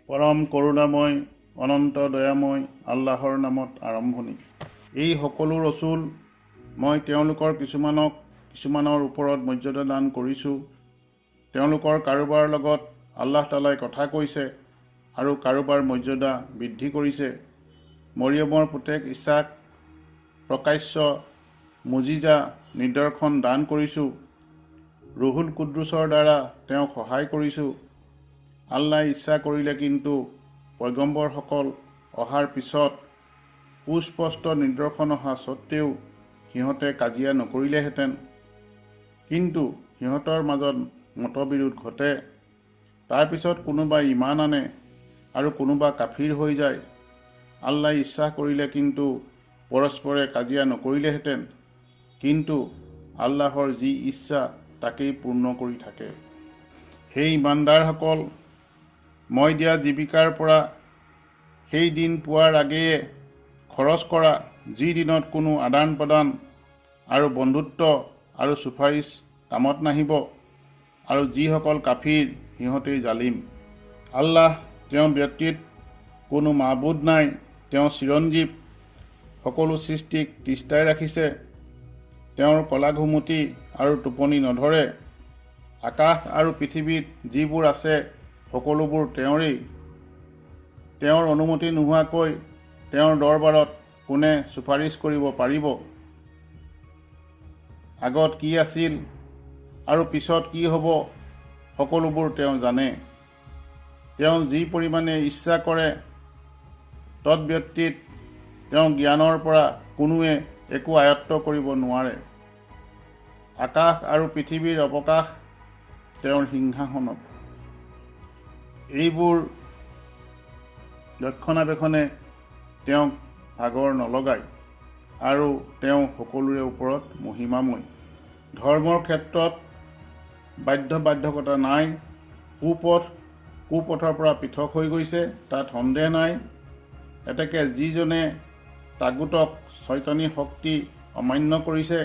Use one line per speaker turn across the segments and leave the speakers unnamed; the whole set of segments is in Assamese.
পৰম কৰোণাময় অনন্ত দয়াময় আল্লাহৰ নামত আৰম্ভণি। এই সকলো ৰচুল মই তেওঁলোকৰ কিছুমানৰ ওপৰত মৰ্যাদা দান কৰিছোঁ। তেওঁলোকৰ কাৰোবাৰ লগত আল্লাহ তালাই কথা কৈছে আৰু কাৰোবাৰ মৰ্যাদা বৃদ্ধি কৰিছে। মৰিয়মৰ পুতেক ইছাক প্ৰকাশ্য মুজিজা নিদৰ্শন দান কৰিছোঁ। ৰুহুল কুদ্দুছৰ দ্বাৰা তেওঁক সহায় কৰিছোঁ। আল্লাই ইচ্ছা কৰিলে কিন্তু পয়গম্বৰসকল অহাৰ পিছত সুস্পষ্ট নিদৰ্শন অহা স্বত্তেও সিহঁতে কাজিয়া নকৰিলেহেঁতেন। কিন্তু সিহঁতৰ মাজত মতবিৰোধ ঘটে। তাৰ পিছত কোনোবা ইমান আনে আৰু কোনোবা কাফিৰ হৈ যায়। আল্লাই ইচ্ছা কৰিলে কিন্তু পৰস্পৰে কাজিয়া নকৰিলেহেঁতেন। কিন্তু আল্লাহৰ যি ইচ্ছা তাকেই পূৰ্ণ কৰি থাকে। সেই ইমানদাৰসকল, মই দিয়া জীৱিকাৰ পৰা সেই দিন পোৱাৰ আগেয়ে খৰচ কৰা, যি দিনত কোনো আদান প্ৰদান আৰু বন্ধুত্ব আৰু চুফাৰিচ কামত নাহিব। আৰু যিসকল কাফিৰ সিহঁতেই জালিম। আল্লাহ তেওঁৰ ব্যতীত কোনো মাবুদ নাই। তেওঁ চিৰঞ্জীৱ, সকলো সৃষ্টিক তিষ্টাই ৰাখিছে। তেওঁৰ কলাঘুমুটি আৰু টোপনি নধৰে। আকাশ আৰু পৃথিৱীত যিবোৰ আছে সকলোবোৰ তেওঁৰেই। তেওঁৰ অনুমতি নোহোৱাকৈ তেওঁৰ দৰবাৰত কোনে চুপাৰিচ কৰিব পাৰিব? আগত কি আছিল আৰু পিছত কি হ'ব সকলোবোৰ তেওঁ জানে। তেওঁ যি পৰিমাণে ইচ্ছা কৰে তৎব্যতীত তেওঁ জ্ঞানৰ পৰা কোনোৱে একো আয়ত্ত কৰিব নোৱাৰে। আকাশ আৰু পৃথিৱীৰ অৱকাশ তেওঁৰ সিংহাসনত। এইবোৰ ৰক্ষণাবেক্ষণে তেওঁক ভাগৰ নলগায় আৰু তেওঁ সকলোৰে ওপৰত মহিমাময়। ধৰ্মৰ ক্ষেত্ৰত বাধ্যবাধকতা নাই। কুপথৰ পৰা পৃথক হৈ গৈছে, তাত সন্দেহ নাই। এতেকে যিজনে তাগুতক শয়তানী শক্তি অমান্য কৰিছে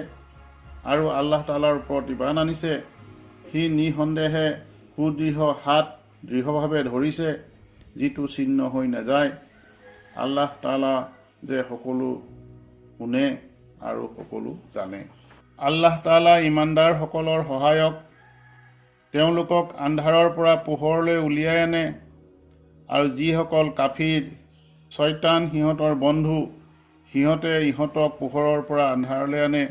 আৰু আল্লাহ তালাৰ ওপৰত ঈমান আনিছে, সি নিঃসন্দেহে সুদৃঢ় হাত দৃঢ়ভাৱে ধৰিছে, যিটো ছিন্ন হৈ নাযায়। আল্লাহ তালা যে সকলো শুনে আৰু সকলো জানে। আল্লাহ তালা ইমানদাৰসকলৰ সহায়ক। তেওঁলোকক আন্ধাৰৰ পৰা পোহৰলৈ উলিয়াই আনে। আৰু যিসকল কাফিৰ, শয়তান সিহঁতৰ বন্ধু, সিহঁতে ইহঁতক পোহৰৰ পৰা আন্ধাৰলৈ আনে।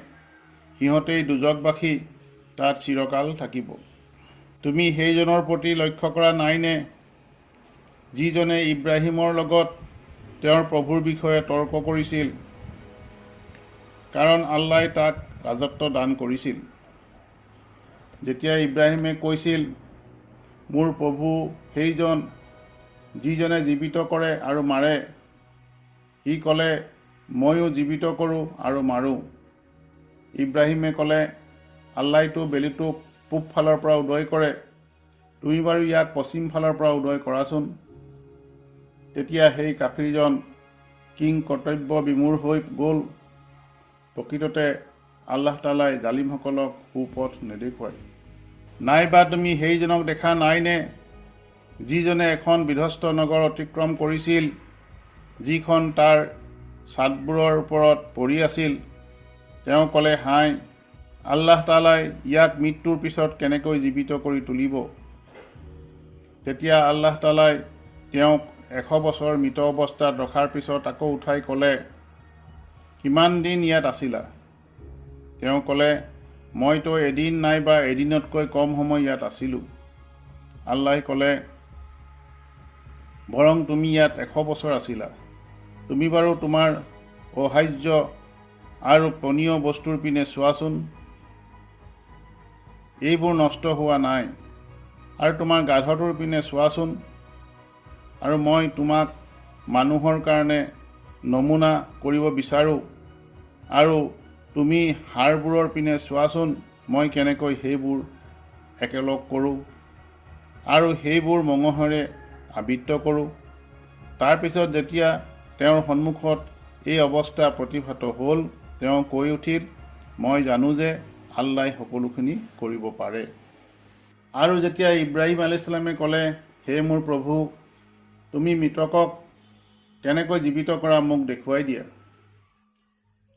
সিহঁতেই দুজকবাসী, তাত চিৰকাল থাকিব। তুমি সেইজনৰ প্ৰতি লক্ষ্য কৰা নাইনে, যিজনে ইব্ৰাহিমৰ লগত তেওঁৰ প্ৰভুৰ বিষয়ে তৰ্ক কৰিছিল, কাৰণ আল্লাই তাক ৰাজত্ব দান কৰিছিল। যেতিয়া ইব্ৰাহিমে কৈছিল, মোৰ প্ৰভু সেইজন যিজনে জীৱিত কৰে আৰু মাৰে, সি ক'লে, ময়ো জীৱিত কৰোঁ আৰু মাৰোঁ। ইব্ৰাহিমে ক'লে, আল্লাইতো বেলিটোক পূব ফালৰ পৰা উদয় কৰে, তুমি বাৰু ইয়াক পশ্চিম ফালৰ পৰা উদয় কৰাচোন। তেতিয়া সেই কাফিৰজন কিং কৰ্তব্য বিমূঢ় হৈ গ'ল। প্ৰকৃততে আল্লাহ তালাই জালিমসকলক সুপথ নেদেখুৱায়। নাইবা তুমি সেইজনক দেখা নাইনে, যিজনে এখন বিধ্বস্ত নগৰ অতিক্ৰম কৰিছিল, যিখন তাৰ ছাদবোৰৰ ওপৰত পৰি আছিল। তেওঁ ক'লে, হায়, আল্লাহ তালাই ইয়াক মৃত্যুৰ পিছত কেনেকৈ জীৱিত কৰি তুলিব। তেতিয়া আল্লাহ তালাই তেওঁক 100 বছৰ মৃত অৱস্থাত ৰখাৰ পিছত আকৌ উঠাই ক'লে, কিমান দিন ইয়াত আছিলা? তেওঁ ক'লে, মইতো এদিন নাইবা এদিনতকৈ কম সময় ইয়াত আছিলোঁ। আল্লাই ক'লে, বৰং তুমি ইয়াত 100 বছৰ আছিলা। তুমি বাৰু তোমাৰ অহাৰ্য আৰু পনীয় বস্তুৰ পিনে চোৱাচোন, এইবোৰ নষ্ট হোৱা নাই। আৰু তোমাৰ গাধটোৰ পিনে চোৱাচোন। আৰু মই তোমাক মানুহৰ কাৰণে নমুনা কৰিব বিচাৰোঁ। আৰু তুমি হাড়বোৰৰ পিনে চোৱাচোন, মই কেনেকৈ সেইবোৰ একেলগ কৰোঁ আৰু সেইবোৰ মঙহেৰে আবৃত কৰোঁ। তাৰপিছত যেতিয়া তেওঁৰ সন্মুখত এই অৱস্থা প্ৰতিভাত হ'ল, তেওঁ কৈ উঠিল, মই জানো যে আল্লাই সকলোখিনি কৰিব পাৰে। আৰু যেতিয়া ইব্ৰাহিম আলাইহিছ ছালামে ক'লে, হে মোৰ প্ৰভু, তুমি মৃতকক কেনেকৈ জীৱিত কৰা মোক দেখুৱাই দিয়া।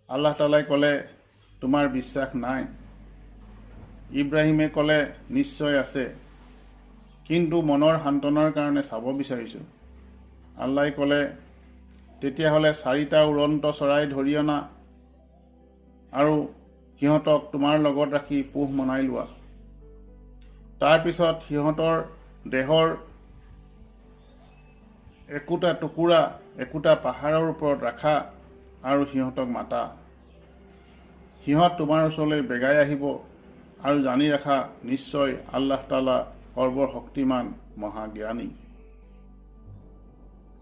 আল্লাহ তালাই ক'লে, তোমাৰ বিশ্বাস নাই। ইব্ৰাহিমে ক'লে, নিশ্চয় আছে, কিন্তু মনৰ সান্তনাৰ কাৰণে চাব বিচাৰিছোঁ। আল্লাই ক'লে, তেতিয়াহ'লে 4টা উৰন্ত চৰাই ধৰি অনা আৰু সিহঁতক তোমাৰ লগত ৰাখি পোহ মনাই লোৱা। তাৰপিছত সিহঁতৰ দেহৰ একোটা টুকুৰা একোটা পাহাৰৰ ওপৰত ৰাখা আৰু সিহঁতক মাতা। সিহঁত তোমাৰ ওচৰলৈ বেগাই আহিব আৰু জানি ৰাখা, নিশ্চয় আল্লাহ তাআলা সৰ্বশক্তিমান মহাজ্ঞানী।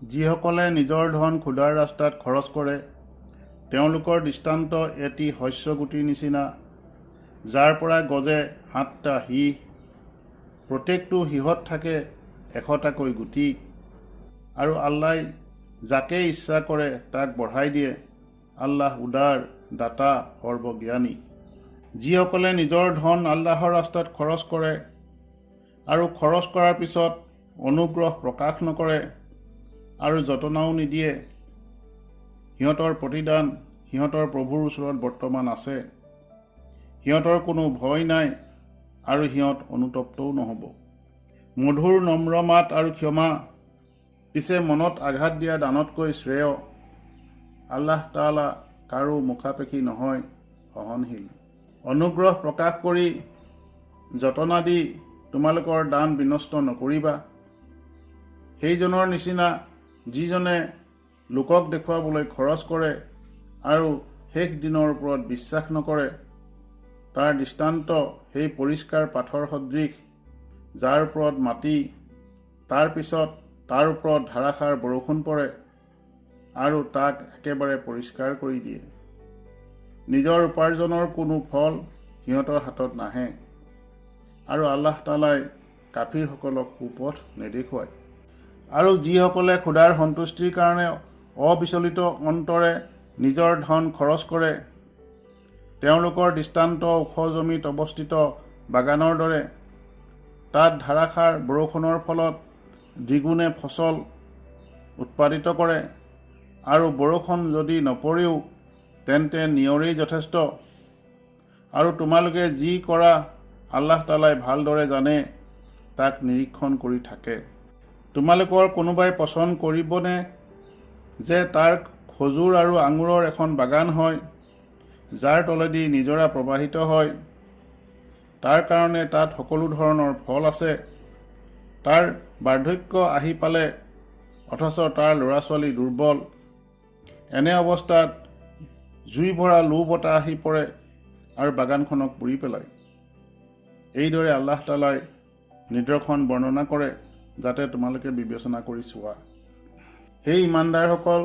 যিসকলে নিজৰ ধন ক্ষুধাৰ ৰাস্তাত খৰচ কৰে, তেওঁলোকৰ দৃষ্টান্ত এটি শস্যগুটিৰ নিচিনা, যাৰ পৰা গজে 7টা সীহ। প্ৰত্যেকটো সীহত থাকে 100টাকৈ গুটি, আৰু আল্লাই যাকে ইচ্ছা কৰে তাক বঢ়াই দিয়ে। আল্লাহ উদাৰ, দাতা, সৰ্বজ্ঞানী। যিসকলে নিজৰ ধন আল্লাহৰ ৰাস্তাত খৰচ কৰে আৰু খৰচ কৰাৰ পিছত অনুগ্ৰহ প্ৰকাশ নকৰে আৰু যতনাও নিদিয়ে, সিহঁতৰ প্ৰতিদান সিহঁতৰ প্ৰভুৰ ওচৰত বৰ্তমান আছে। সিহঁতৰ কোনো ভয় নাই আৰু সিহঁত অনুতপ্তও নহ'ব। মধুৰ নম্ৰ মাত আৰু ক্ষমা, পিছে মনত আঘাত দিয়া দানতকৈ শ্ৰেয়। আল্লাহ তাআলা কাৰো মুখাপেক্ষী নহয়, সহনশীল। অনুগ্ৰহ প্ৰকাশ কৰি যতনা দি তোমালোকৰ দান বিনষ্ট নকৰিবা। সেইজনৰ নিচিনা যিজনে লোকক দেখুৱাবলৈ খৰচ কৰে আৰু শেষ দিনৰ ওপৰত বিশ্বাস নকৰে। তাৰ দৃষ্টান্ত সেই পৰিষ্কাৰ পাথৰ সদৃশ, যাৰ ওপৰত মাটি, তাৰ পিছত তাৰ ওপৰত ধাৰাসাৰ বৰষুণ পৰে আৰু তাক একেবাৰে পৰিষ্কাৰ কৰি দিয়ে। নিজৰ উপাৰ্জনৰ কোনো ফল সিহঁতৰ হাতত নাহে, আৰু আল্লাহ তাআলাই কাফিৰসকলক সুপথ নেদেখুৱায়। আৰু যিসকলে ক্ষুধাৰ সন্তুষ্টিৰ কাৰণে অবিচলিত অন্তৰে নিজৰ ধন খৰচ কৰে, তেওঁলোকৰ দৃষ্টান্ত ওখ জমিত অৱস্থিত বাগানৰ দৰে। তাত ধাৰাসাৰ বৰষুণৰ ফলত দ্বিগুণে ফচল উৎপাদিত কৰে, আৰু বৰষুণ যদি নপৰেও তেন্তে নিয়ৰেই যথেষ্ট। আৰু তোমালোকে যি কৰা আল্লাহ তাআলাই ভালদৰে জানে, তাক নিৰীক্ষণ কৰি থাকে। তোমালোকৰ কোনোবাই পচন্দ কৰিবনে যে তাৰ খজুৰ আৰু আঙুৰৰ এখন বাগান হয়, যাৰ তলেদি নিজৰা প্ৰবাহিত হয়? তাৰ কাৰণে তাত সকলো ধৰণৰ ফল আছে। তাৰ বাৰ্ধক্য আহি পালে অথচ তাৰ ল'ৰা ছোৱালী দুৰ্বল। এনে অৱস্থাত জুই ভৰা লো বতাহ আহি পৰে আৰু বাগানখনক পুৰি পেলায়। এইদৰে আল্লাহ তাআলাই নিদৰ্শন বৰ্ণনা কৰে, যাতে তোমালোকে বিবেচনা কৰি চোৱা। সেই ইমানদাৰসকল,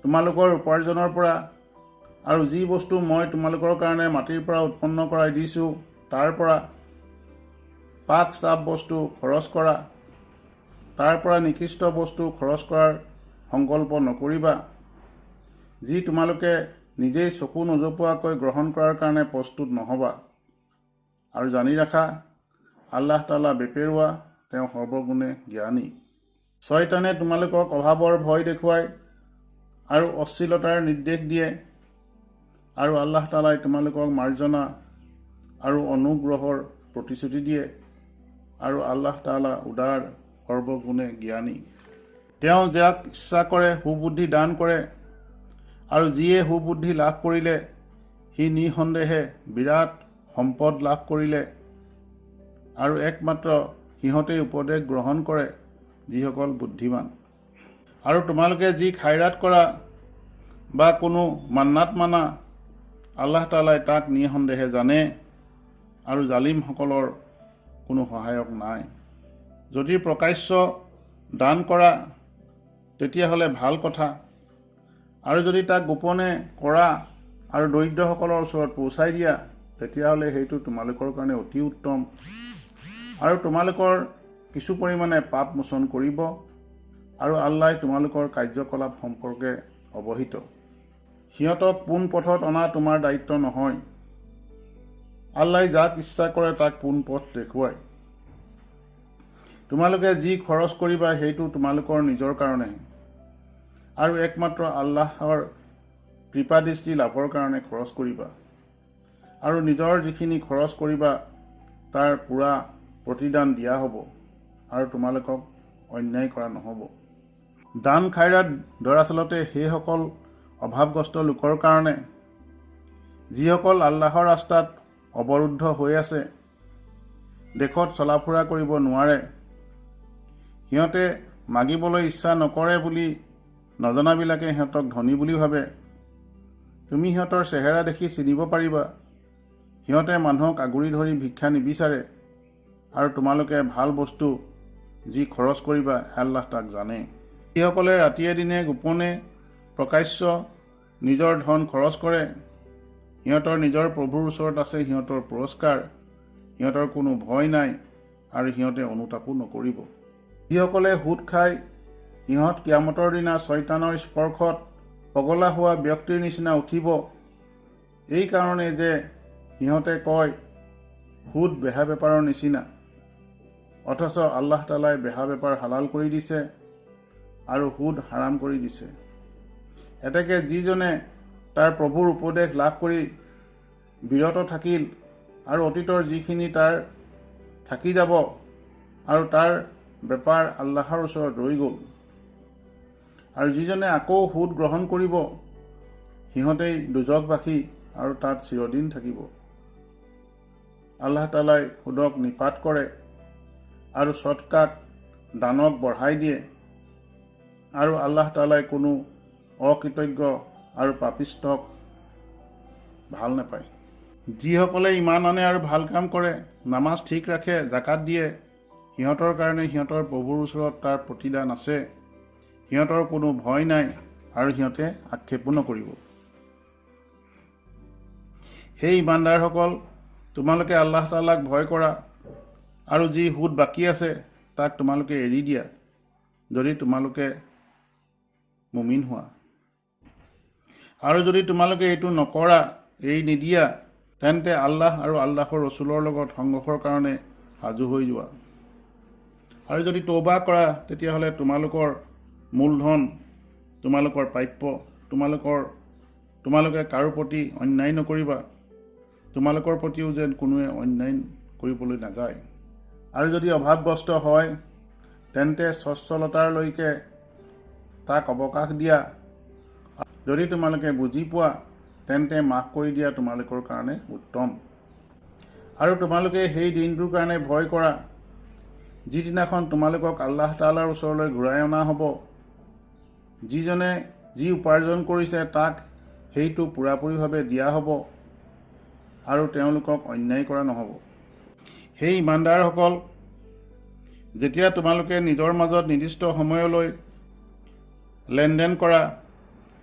তোমালোকৰ উপাৰ্জনৰ পৰা আৰু যি বস্তু মই তোমালোকৰ কাৰণে মাটিৰ পৰা উৎপন্ন কৰাই দিছোঁ, তাৰ পৰা পাক চাপ বস্তু খৰচ কৰা। তাৰ পৰা নিকৃষ্ট বস্তু খৰচ কৰাৰ সংকল্প নকৰিবা, যি তোমালোকে নিজেই চকু নজপোৱাকৈ গ্ৰহণ কৰাৰ কাৰণে প্ৰস্তুত নহ'বা। আৰু জানি ৰাখা, আল্লাহ তাআলা বেপেৰুৱা, তেওঁ সৰ্বগুণে জ্ঞানী। শয়তানে তোমালোকক অভাৱৰ ভয় দেখুৱায় আৰু অশ্লীলতাৰ নিৰ্দেশ দিয়ে, আৰু আল্লাহ তাআলাই তোমালোকক মাৰ্জনা আৰু অনুগ্ৰহৰ প্ৰতিশ্ৰুতি দিয়ে। আৰু আল্লাহ তাআলা উদাৰ, সৰ্বগুণে জ্ঞানী। তেওঁ যাক ইচ্ছা কৰে সুবুদ্ধি দান কৰে, আৰু যিয়ে সুবুদ্ধি লাভ কৰিলে সি নিঃসন্দেহে বিৰাট সম্পদ লাভ কৰিলে। আৰু একমাত্ৰ সিহঁতেই উপদেশ গ্ৰহণ কৰে, যিসকল বুদ্ধিমান। আৰু তোমালোকে যি খাইৰাত কৰা বা কোনো মান্নাত মানা, আল্লাহ তাআলাই তাক নিঃসন্দেহে জানে, আৰু জালিমসকলৰ কোনো সহায়ক নাই। যদি প্ৰকাশ্য দান কৰা তেতিয়াহ'লে ভাল কথা, আৰু যদি তাক গোপনে কৰা আৰু দৰিদ্ৰসকলৰ ওচৰত পহুচাই দিয়া, তেতিয়াহ'লে সেইটো তোমালোকৰ কাৰণে অতি উত্তম, আৰু তোমালোকৰ কিছু পৰিমাণে পাপ মোচন কৰিব, আৰু আল্লাই তোমালোকৰ কাৰ্যকলাপ সম্পৰ্কে অৱহিত। সিহঁতক পোন পথত অনা তোমাৰ দায়িত্ব নহয়। আল্লাই যাক ইচ্ছা কৰে তাক পোন পথ দেখুৱায়। তোমালোকে যি খৰচ কৰিবা সেইটো তোমালোকৰ নিজৰ কাৰণেহে আৰু একমাত্ৰ আল্লাহৰ কৃপাদৃষ্টি লাভৰ কাৰণে খৰচ কৰিবা আৰু নিজৰ যিখিনি খৰচ কৰিবা তাৰ পূৰা প্ৰতিদান দিয়া হ'ব আৰু তোমালোকক অন্যায় কৰা নহ'ব। দান খাইৰাত দৰাচলতে সেইসকল অভাৱগ্ৰস্ত লোকৰ কাৰণে যিসকল আল্লাহৰ ৰাস্তাত অৱৰুদ্ধ হৈ আছে, দেশত চলা ফুৰা কৰিব নোৱাৰে, সিহঁতে মাগিবলৈ ইচ্ছা নকৰে বুলি নজনাবিলাকে সিহঁতক ধনী বুলি ভাবে। তুমি সিহঁতৰ চেহেৰা দেখি চিনিব পাৰিবা। সিহঁতে মানুহক আগুৰি ধৰি ভিক্ষা নিবিচাৰে আৰু তোমালোকে ভাল বস্তু যি খৰচ কৰিবা আল্লাহ তাক জানে। যিসকলে ৰাতিয়ে দিনে গোপনে প্ৰকাশ্য নিজৰ ধন খৰচ কৰে, সিহঁতৰ নিজৰ প্ৰভুৰ ওচৰত আছে সিহঁতৰ পুৰস্কাৰ। সিহঁতৰ কোনো ভয় নাই আৰু সিহঁতে অনুতাপো নকৰিব। যিসকলে সুদ খায়, সিহঁত কিয়ামতৰ দিনা শয়তানৰ স্পৰ্শত পগলা হোৱা ব্যক্তিৰ নিচিনা উঠিব। এই কাৰণে যে সিহঁতে কয় সুদ বেহা বেপাৰৰ নিচিনা, অথচ আল্লাহ তালাই বেহা বেপাৰ হালাল কৰি দিছে আৰু সুদ হাৰাম কৰি দিছে। এতেকে যিজনে তাৰ প্ৰভুৰ উপদেশ লাভ কৰি বিৰত থাকিল আৰু অতীতৰ যিখিনি তাৰ থাকি যাব আৰু তাৰ বেপাৰ আল্লাহৰ ওচৰত ৰৈ গ'ল, আৰু যিজনে আকৌ সুদ গ্ৰহণ কৰিব সিহঁতেই দোজখবাসী আৰু তাত চিৰদিন থাকিব। আল্লাহ তালাই সুদক নিপাত কৰে আৰু সৎকাক দানক বঢ়াই দিয়ে আৰু আল্লাহ তালাই কোনো অকৃতজ্ঞ আৰু পাপিষ্ঠক ভাল নাপায়। যিসকলে ইমান আনে আৰু ভাল কাম কৰে, নামাজ ঠিক ৰাখে, জাকাত দিয়ে, সিহঁতৰ কাৰণে সিহঁতৰ প্ৰভুৰ ওচৰত তাৰ প্ৰতিদান আছে। সিহঁতৰ কোনো ভয় নাই আৰু সিহঁতে আক্ষেপো নকৰিব। সেই ইমানদাৰসকল, তোমালোকে আল্লাহ তালাক ভয় কৰা আৰু যি সুদ বাকী আছে তাক তোমালোকে এৰি দিয়া যদি তোমালোকে মুমিন হোৱা। আৰু যদি তোমালোকে এইটো নকৰা, এৰি নিদিয়া, তেন্তে আল্লাহ আৰু আল্লাহৰ ৰচুলৰ লগত সংঘৰ্ষৰ কাৰণে সাজু হৈ যোৱা। আৰু যদি তৌবা কৰা, তেতিয়াহ'লে তোমালোকৰ মূলধন, তোমালোকৰ প্ৰাপ্য, তোমালোকে কাৰো প্ৰতি অন্যায় নকৰিবা। তোমালোকৰ প্ৰতিও যেন কোনোৱে অন্যায় কৰিবলৈ নাযায়। আৰু যদি অভাৱগ্ৰস্ত হয়, তেন্তে স্বচ্ছলতাৰলৈকে তাক অৱকাশ দিয়া। যদি তোমালোকে বুজি পোৱা, তেন্তে মাফ কৰি দিয়া তোমালোকৰ কাৰণে উত্তম। আৰু তোমালোকে সেই দিনটোৰ কাৰণে ভয় কৰা যিদিনাখন তোমালোকক আল্লাহ তাআলাৰ ওচৰলৈ ঘূৰাই অনা হ'ব। যিজনে যি উপাৰ্জন কৰিছে তাক সেইটো পূৰাপূৰিভাৱে দিয়া হ'ব আৰু তেওঁলোকক অন্যায় কৰা নহ'ব। সেই ইমানদাৰসকল, যেতিয়া তোমালোকে নিজৰ মাজত নিৰ্দিষ্ট সময়লৈ লেনদেন কৰা,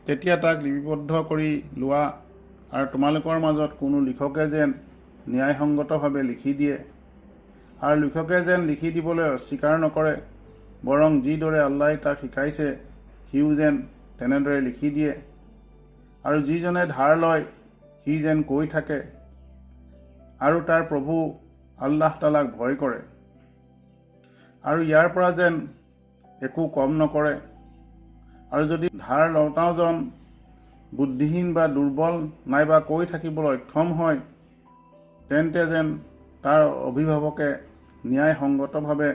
তেতিয়া তাক লিপিবদ্ধ কৰি লোৱা আৰু তোমালোকৰ মাজত কোনো লিখকে যেন ন্যায়সংগতভাৱে লিখি দিয়ে আৰু লিখকে যেন লিখি দিবলৈ অস্বীকাৰ নকৰে, বৰং যিদৰে আল্লাহে তাক শিকাইছে সিও যেন তেনেদৰে লিখি দিয়ে। আৰু যিজনে ধাৰ লয় সি যেন কৈ থাকে আৰু তাৰ প্ৰভু আল্লাহ তালাক ভয় কৰে আৰু ইয়াৰ পৰা যেন একো কম নকৰে। আৰু যদি ধাৰ লওঁতাজন বুদ্ধিহীন বা দুৰ্বল নাইবা কৈ থাকিবলৈ অক্ষম হয়, তেন্তে যেন তাৰ অভিভাৱকে ন্যায়সংগতভাৱে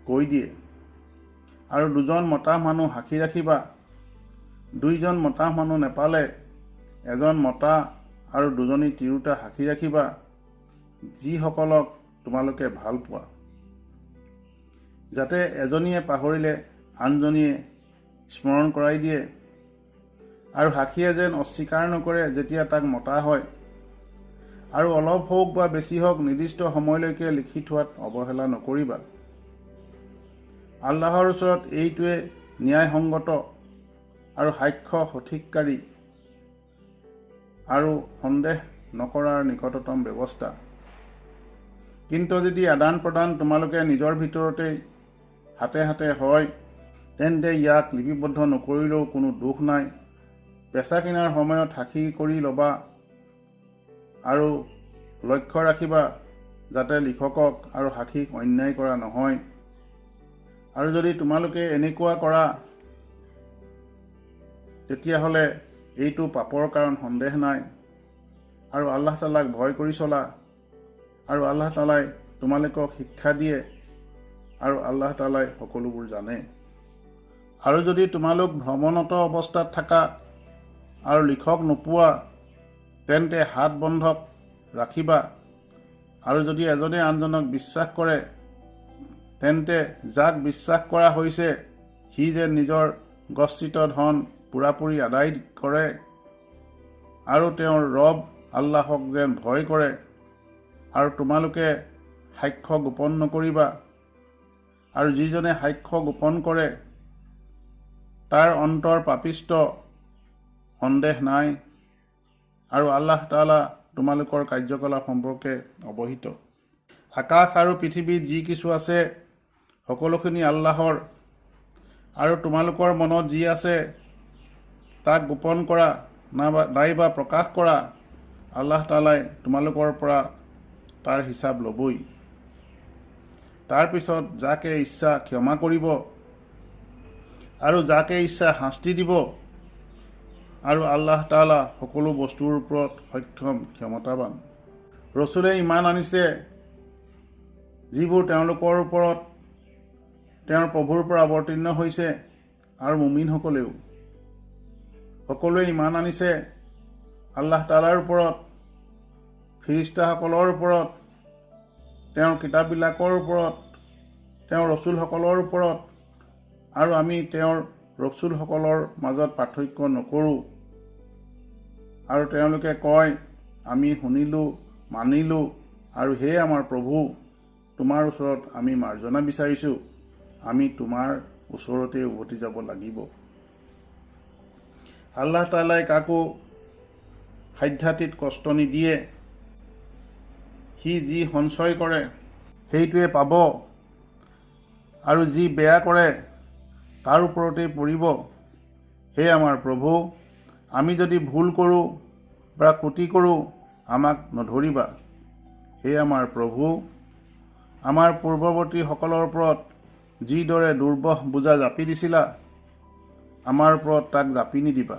কৈ দিয়ে। আৰু দুজন মতা মানুহ সাক্ষী ৰাখিবা। দুইজন মতা মানুহ নেপালে এজন মতা আৰু দুজনী তিৰোতা সাক্ষী ৰাখিবা, যিসকলক তোমালোকে ভাল পোৱা, যাতে এজনীয়ে পাহৰিলে আনজনীয়ে স্মৰণ কৰাই দিয়ে। আৰু সাক্ষীয়ে যেন অস্বীকাৰ নকৰে যেতিয়া তাক মতা হয়। আৰু অলপ হওক বা বেছি হওক নিৰ্দিষ্ট সময়লৈকে লিখি থোৱাত অৱহেলা নকৰিবা। আল্লাহৰ ওচৰত এইটোৱে ন্যায়সংগত আৰু সাক্ষ্য সঠিককাৰী আৰু সন্দেহ নকৰাৰ নিকটতম ব্যৱস্থা। কিন্তু যদি আদান প্ৰদান তোমালোকে নিজৰ ভিতৰতেই হাতে হাতে হয়, তেন্তে ইয়াক লিপিবদ্ধ নকৰিলেও কোনো দুখ নাই। বেচা কিনাৰ সময়ত সাক্ষী কৰি ল'বা আৰু লক্ষ্য ৰাখিবা যাতে লিখকক আৰু সাক্ষীক অন্যায় কৰা নহয়। আৰু যদি তোমালোকে এনেকুৱা কৰা তেতিয়াহ'লে এইটো পাপৰ কাৰণ সন্দেহ নাই। আৰু আল্লাহ তালাক ভয় কৰি চলা, আৰু আল্লাহ তালাই তোমালোকক শিক্ষা দিয়ে, আৰু আল্লাহ তালাই সকলোবোৰ জানে। আৰু যদি তোমালোক ভ্ৰমণৰত অৱস্থাত থাকা আৰু লিখক নোপোৱা তেন্তে হাত বন্ধক ৰাখিবা। আৰু যদি এজনে আনজনক বিশ্বাস কৰে তেন্তে যাক বিশ্বাস কৰা হৈছে সি যে নিজৰ গচ্ছিত ধন পূৰাপূৰি আদায় কৰে আৰু তেওঁৰ ৰব আল্লাহক যেন ভয় কৰে। আৰু তোমালোকে সাক্ষ্য গোপন নকৰিবা, আৰু যিজনে সাক্ষ্য গোপন কৰে তাৰ অন্তৰ পাপিষ্ট, সন্দেহ নাই। আৰু আল্লাহ তাআলা তোমালোকৰ কাৰ্যকলাপ সম্পৰ্কে অৱহিত। আকাশ আৰু পৃথিৱীত যি কিছু আছে সকলোখিনি আল্লাহৰ, আৰু তোমালোকৰ মনত যি আছে তাক গোপন কৰা নাইবা প্ৰকাশ কৰা, আল্লাহ তাআলাই তোমালোকৰ পৰা তাৰ হিচাপ ল'বই। তাৰ পিছত যাকে ইচ্ছা ক্ষমা কৰিব আৰু যাকে ইচ্ছা শাস্তি দিব, আৰু আল্লাহ তাআলা সকলো বস্তুৰ ওপৰত সক্ষম ক্ষমতাবান। ৰচুলে ইমান আনিছে যিবোৰ তেওঁলোকৰ ওপৰত তেওঁৰ প্ৰভুৰ পৰা অৱতীৰ্ণ হৈছে, আৰু মুমিনসকলেও সকলোৱে ইমান আনিছে আল্লাহ তাআলাৰ ওপৰত, ফিৰিষ্টাসকলৰ ওপৰত, তেওঁৰ কিতাপবিলাকৰ ওপৰত, তেওঁৰ ৰচুলসকলৰ ওপৰত। আৰু আমি তেওঁৰ ৰচুলসকলৰ মাজত পাৰ্থক্য নকৰোঁ। আৰু তেওঁলোকে কয়, আমি শুনিলোঁ, মানিলোঁ, আৰু হে আমাৰ প্ৰভু, তোমাৰ ওচৰত আমি মাৰ্জনা বিচাৰিছোঁ, আমি তোমাৰ ওচৰতে উভতি যাব লাগিব। আল্লাহ তাআলাই কাকো সাধ্যাতীত কষ্ট নিদিয়ে। সি যি সঞ্চয় কৰে সেইটোৱে পাব, আৰু যি বেয়া কৰে তাৰ ওপৰতেই পৰিব। হে আমাৰ প্ৰভু, আমি যদি ভুল কৰোঁ বা ক্ৰুটি কৰোঁ আমাক নধৰিবা। হে আমাৰ প্ৰভু, আমাৰ পূৰ্বৱৰ্তীসকলৰ ওপৰত যিদৰে দুৰ্বহ বোজা জাপি দিছিলা, আমাৰ ওপৰত তাক জাপি নিদিবা।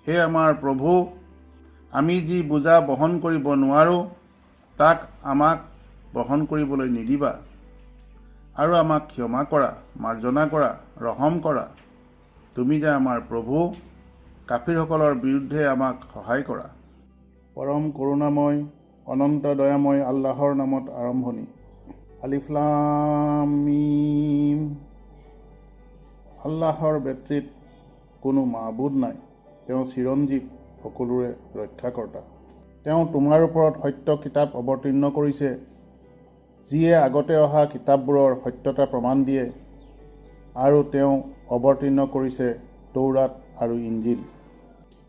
হে আমাৰ প্ৰভু, আমি যি বোজা বহন কৰিব নোৱাৰোঁ তাক আমাক বহন কৰিবলৈ নিদিবা, আৰু আমাক ক্ষমা কৰা, মাৰ্জনা কৰা, ৰহম কৰা। তুমি যে আমাৰ প্ৰভু, কাফিৰসকলৰ বিৰুদ্ধে আমাক সহায় কৰা। পৰম কৰোণাময় অনন্ত দয়াময় আল্লাহৰ নামত আৰম্ভণি। আলিফ লাম মিম। আল্লাহৰ ব্যতীত কোনো মাবুদ নাই, তেওঁ চিৰঞ্জীৱ, সকলোৰে ৰক্ষাকৰ্তা। তেওঁ তোমাৰ ওপৰত সত্য কিতাপ অৱতীৰ্ণ কৰিছে, যিয়ে আগতে অহা কিতাপবোৰৰ সত্যতা প্ৰমাণ দিয়ে, আৰু তেওঁ অৱতীৰ্ণ কৰিছে তৌৰাত আৰু ইঞ্জিল।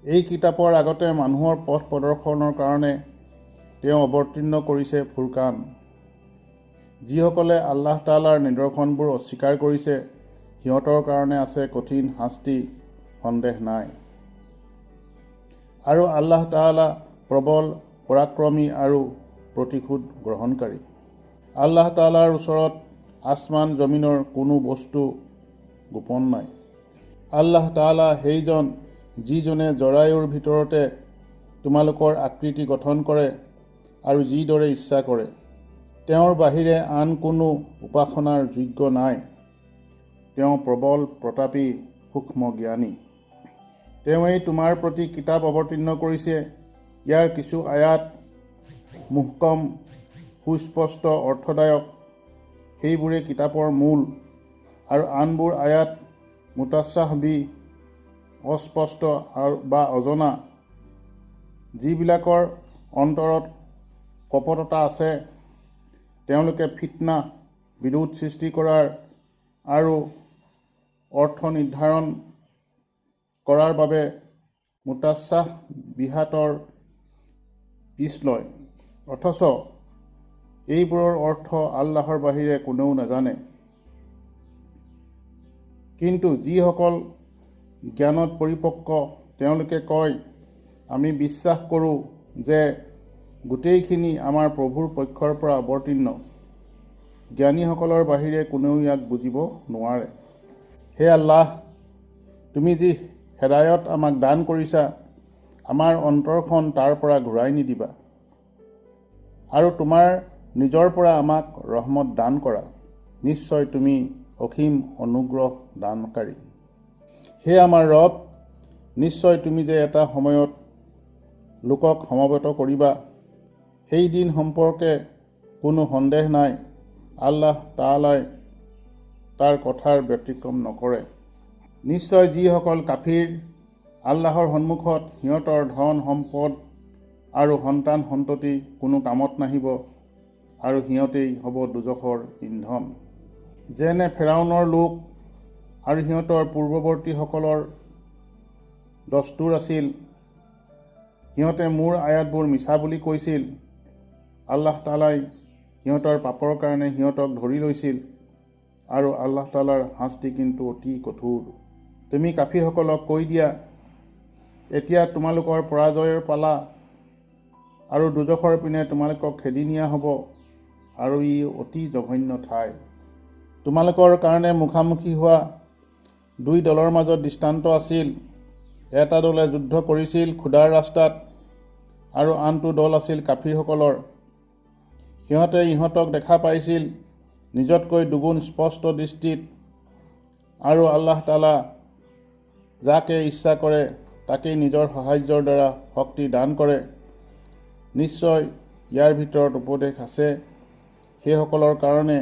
এই কিতাপৰ আগতে মানুহৰ পথ প্ৰদৰ্শনৰ কাৰণে তেওঁ অৱতীৰ্ণ কৰিছে ফুৰকান। যিসকলে আল্লাহ তাআলাৰ নিদৰ্শনবোৰ অস্বীকাৰ কৰিছে সিহঁতৰ কাৰণে আছে কঠিন শাস্তি, সন্দেহ নাই। আৰু আল্লাহ তাআলা প্ৰবল, পৰাক্ৰমী আৰু প্ৰতিশোধ গ্ৰহণকাৰী। আল্লাহ তাআলাৰ ওচৰত আসমান জমিনৰ কোনো বস্তু গোপন নাই। আল্লাহ তাআলা সেইজন যিজনে জৰায়ুৰ ভিতৰতে তোমালোকৰ আকৃতি গঠন কৰে আৰু যিদৰে ইচ্ছা কৰে। তেওঁৰ বাহিৰে আন কোনো উপাসনাৰ যোগ্য নাই। তেওঁ প্ৰবল, প্ৰতাপী, সূক্ষ্ম জ্ঞানী। তেওঁৱেই তোমাৰ প্ৰতি কিতাপ অৱতীৰ্ণ কৰিছে। ইয়াৰ কিছু আয়াত মুহকম, সুস্পষ্ট, অৰ্থদায়ক, সেইবোৰে কিতাপৰ মূল, আৰু আনবোৰ আয়াত মুতাশ্বাবিহ, অস্পষ্ট বা অজনা, যিবিলাকৰ অন্তৰত কপটতা আছে। তেওঁলোকে ফিতনা, বিৰোধ সৃষ্টি কৰাৰ আৰু অৰ্থ নিৰ্ধাৰণ কৰাৰ বাবে মুতাশ্বাবিহাতৰ পিছ লয়, অথচ এইবোৰৰ অৰ্থ আল্লাহৰ বাহিৰে কোনেও নাজানে। কিন্তু যিসকল জ্ঞানত পৰিপক্ক তেওঁলোকে কয়, আমি বিশ্বাস কৰোঁ যে গোটেইখিনি আমাৰ প্ৰভুৰ পক্ষৰ পৰা অৱতীৰ্ণ। জ্ঞানীসকলৰ বাহিৰে কোনেও ইয়াক বুজিব নোৱাৰে। হে আল্লাহ, তুমি যি হেদায়ত আমাক দান কৰিছা, আমাৰ অন্তৰখন তাৰ পৰা ঘূৰাই নিদিবা আৰু তোমাৰ নিজৰ পৰা আমাক ৰহমত দান কৰা। নিশ্চয় তুমি অসীম অনুগ্ৰহ দানকাৰী। হে আমাৰ ৰব, নিশ্চয় তুমি যে এটা সময়ত লোকক সমবেত কৰিবা, সেই দিন সম্পৰ্কে কোনো সন্দেহ নাই। আল্লাহ তাআলাই তাৰ কথাৰ ব্যতিক্ৰম নকৰে। নিশ্চয় যিসকল কাফিৰ, আল্লাহৰ সন্মুখত সিহঁতৰ ধন সম্পদ আৰু সন্তান সন্ততি কোনো কামত নাহিব আৰু সিহঁতেই হ'ব দোজখৰ ইন্ধন। যেনে ফেৰাউনৰ লোক আৰু সিহঁতৰ পূৰ্বৱৰ্তীসকলৰ দস্তুৰ আছিল, সিহঁতে মোৰ আয়াতবোৰ মিছা বুলি কৈছিল। আল্লাহ তাআলাই সিহঁতৰ পাপৰ কাৰণে সিহঁতক ধৰি লৈছিল আৰু আল্লাহ তাআলাৰ শাস্তি কিন্তু অতি কঠোৰ। তুমি কাফিৰসকলক কৈ দিয়া, এতিয়া তোমালোকৰ পৰাজয়ৰ পালা আৰু দোজখৰ পিনে তোমালোকক খেদি নিয়া হ'ব আৰু ই অতি জঘন্য ঠাই। তোমালোকৰ কাৰণে মুখামুখি হোৱা দুই দলৰ মাজত দৃষ্টান্ত আছিল। এটা দলে যুদ্ধ কৰিছিল খোদাৰ ৰাস্তাত আৰু আনটো দল আছিল কাফিৰসকলৰ। সিহঁতে ইহঁতক দেখা পাইছিল নিজতকৈ দুগুণ স্পষ্ট দৃষ্টিত, আৰু আল্লাহ তাআলা যাকে ইচ্ছা কৰে তাকেই নিজৰ সাহায্যৰ দ্বাৰা শক্তি দান কৰে। নিশ্চয় ইয়াৰ ভিতৰত উপদেশ আছে সেইসকলৰ কাৰণে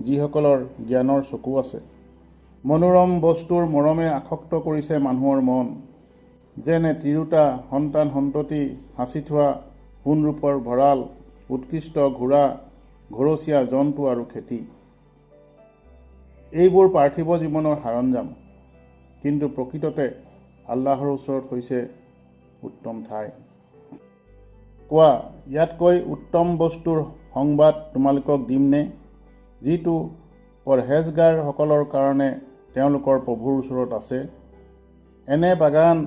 যিসকলৰ জ্ঞানৰ চকু আছে। মনোৰম বস্তুৰ মৰমে আসক্ত কৰিছে মানুহৰ মন, যেনে তিৰোতা, সন্তান সন্ততি, সাঁচি থোৱা সোণৰূপৰ ভঁৰাল, উৎকৃষ্ট ঘোঁৰা, ঘৰচীয়া জন্তু আৰু খেতি। এইবোৰ পাৰ্থিৱ জীৱনৰ সৰঞ্জাম, কিন্তু প্ৰকৃততে আল্লাহৰ ওচৰত হৈছে উত্তম ঠাই। কোৱা, ইয়াতকৈ উত্তম বস্তুৰ সংবাদ তোমালোকক দিমনে, যিটো পৰহেজগাৰসকলৰ কাৰণে তেওঁলোকৰ প্ৰভুৰ ওচৰত আছে। এনে বাগান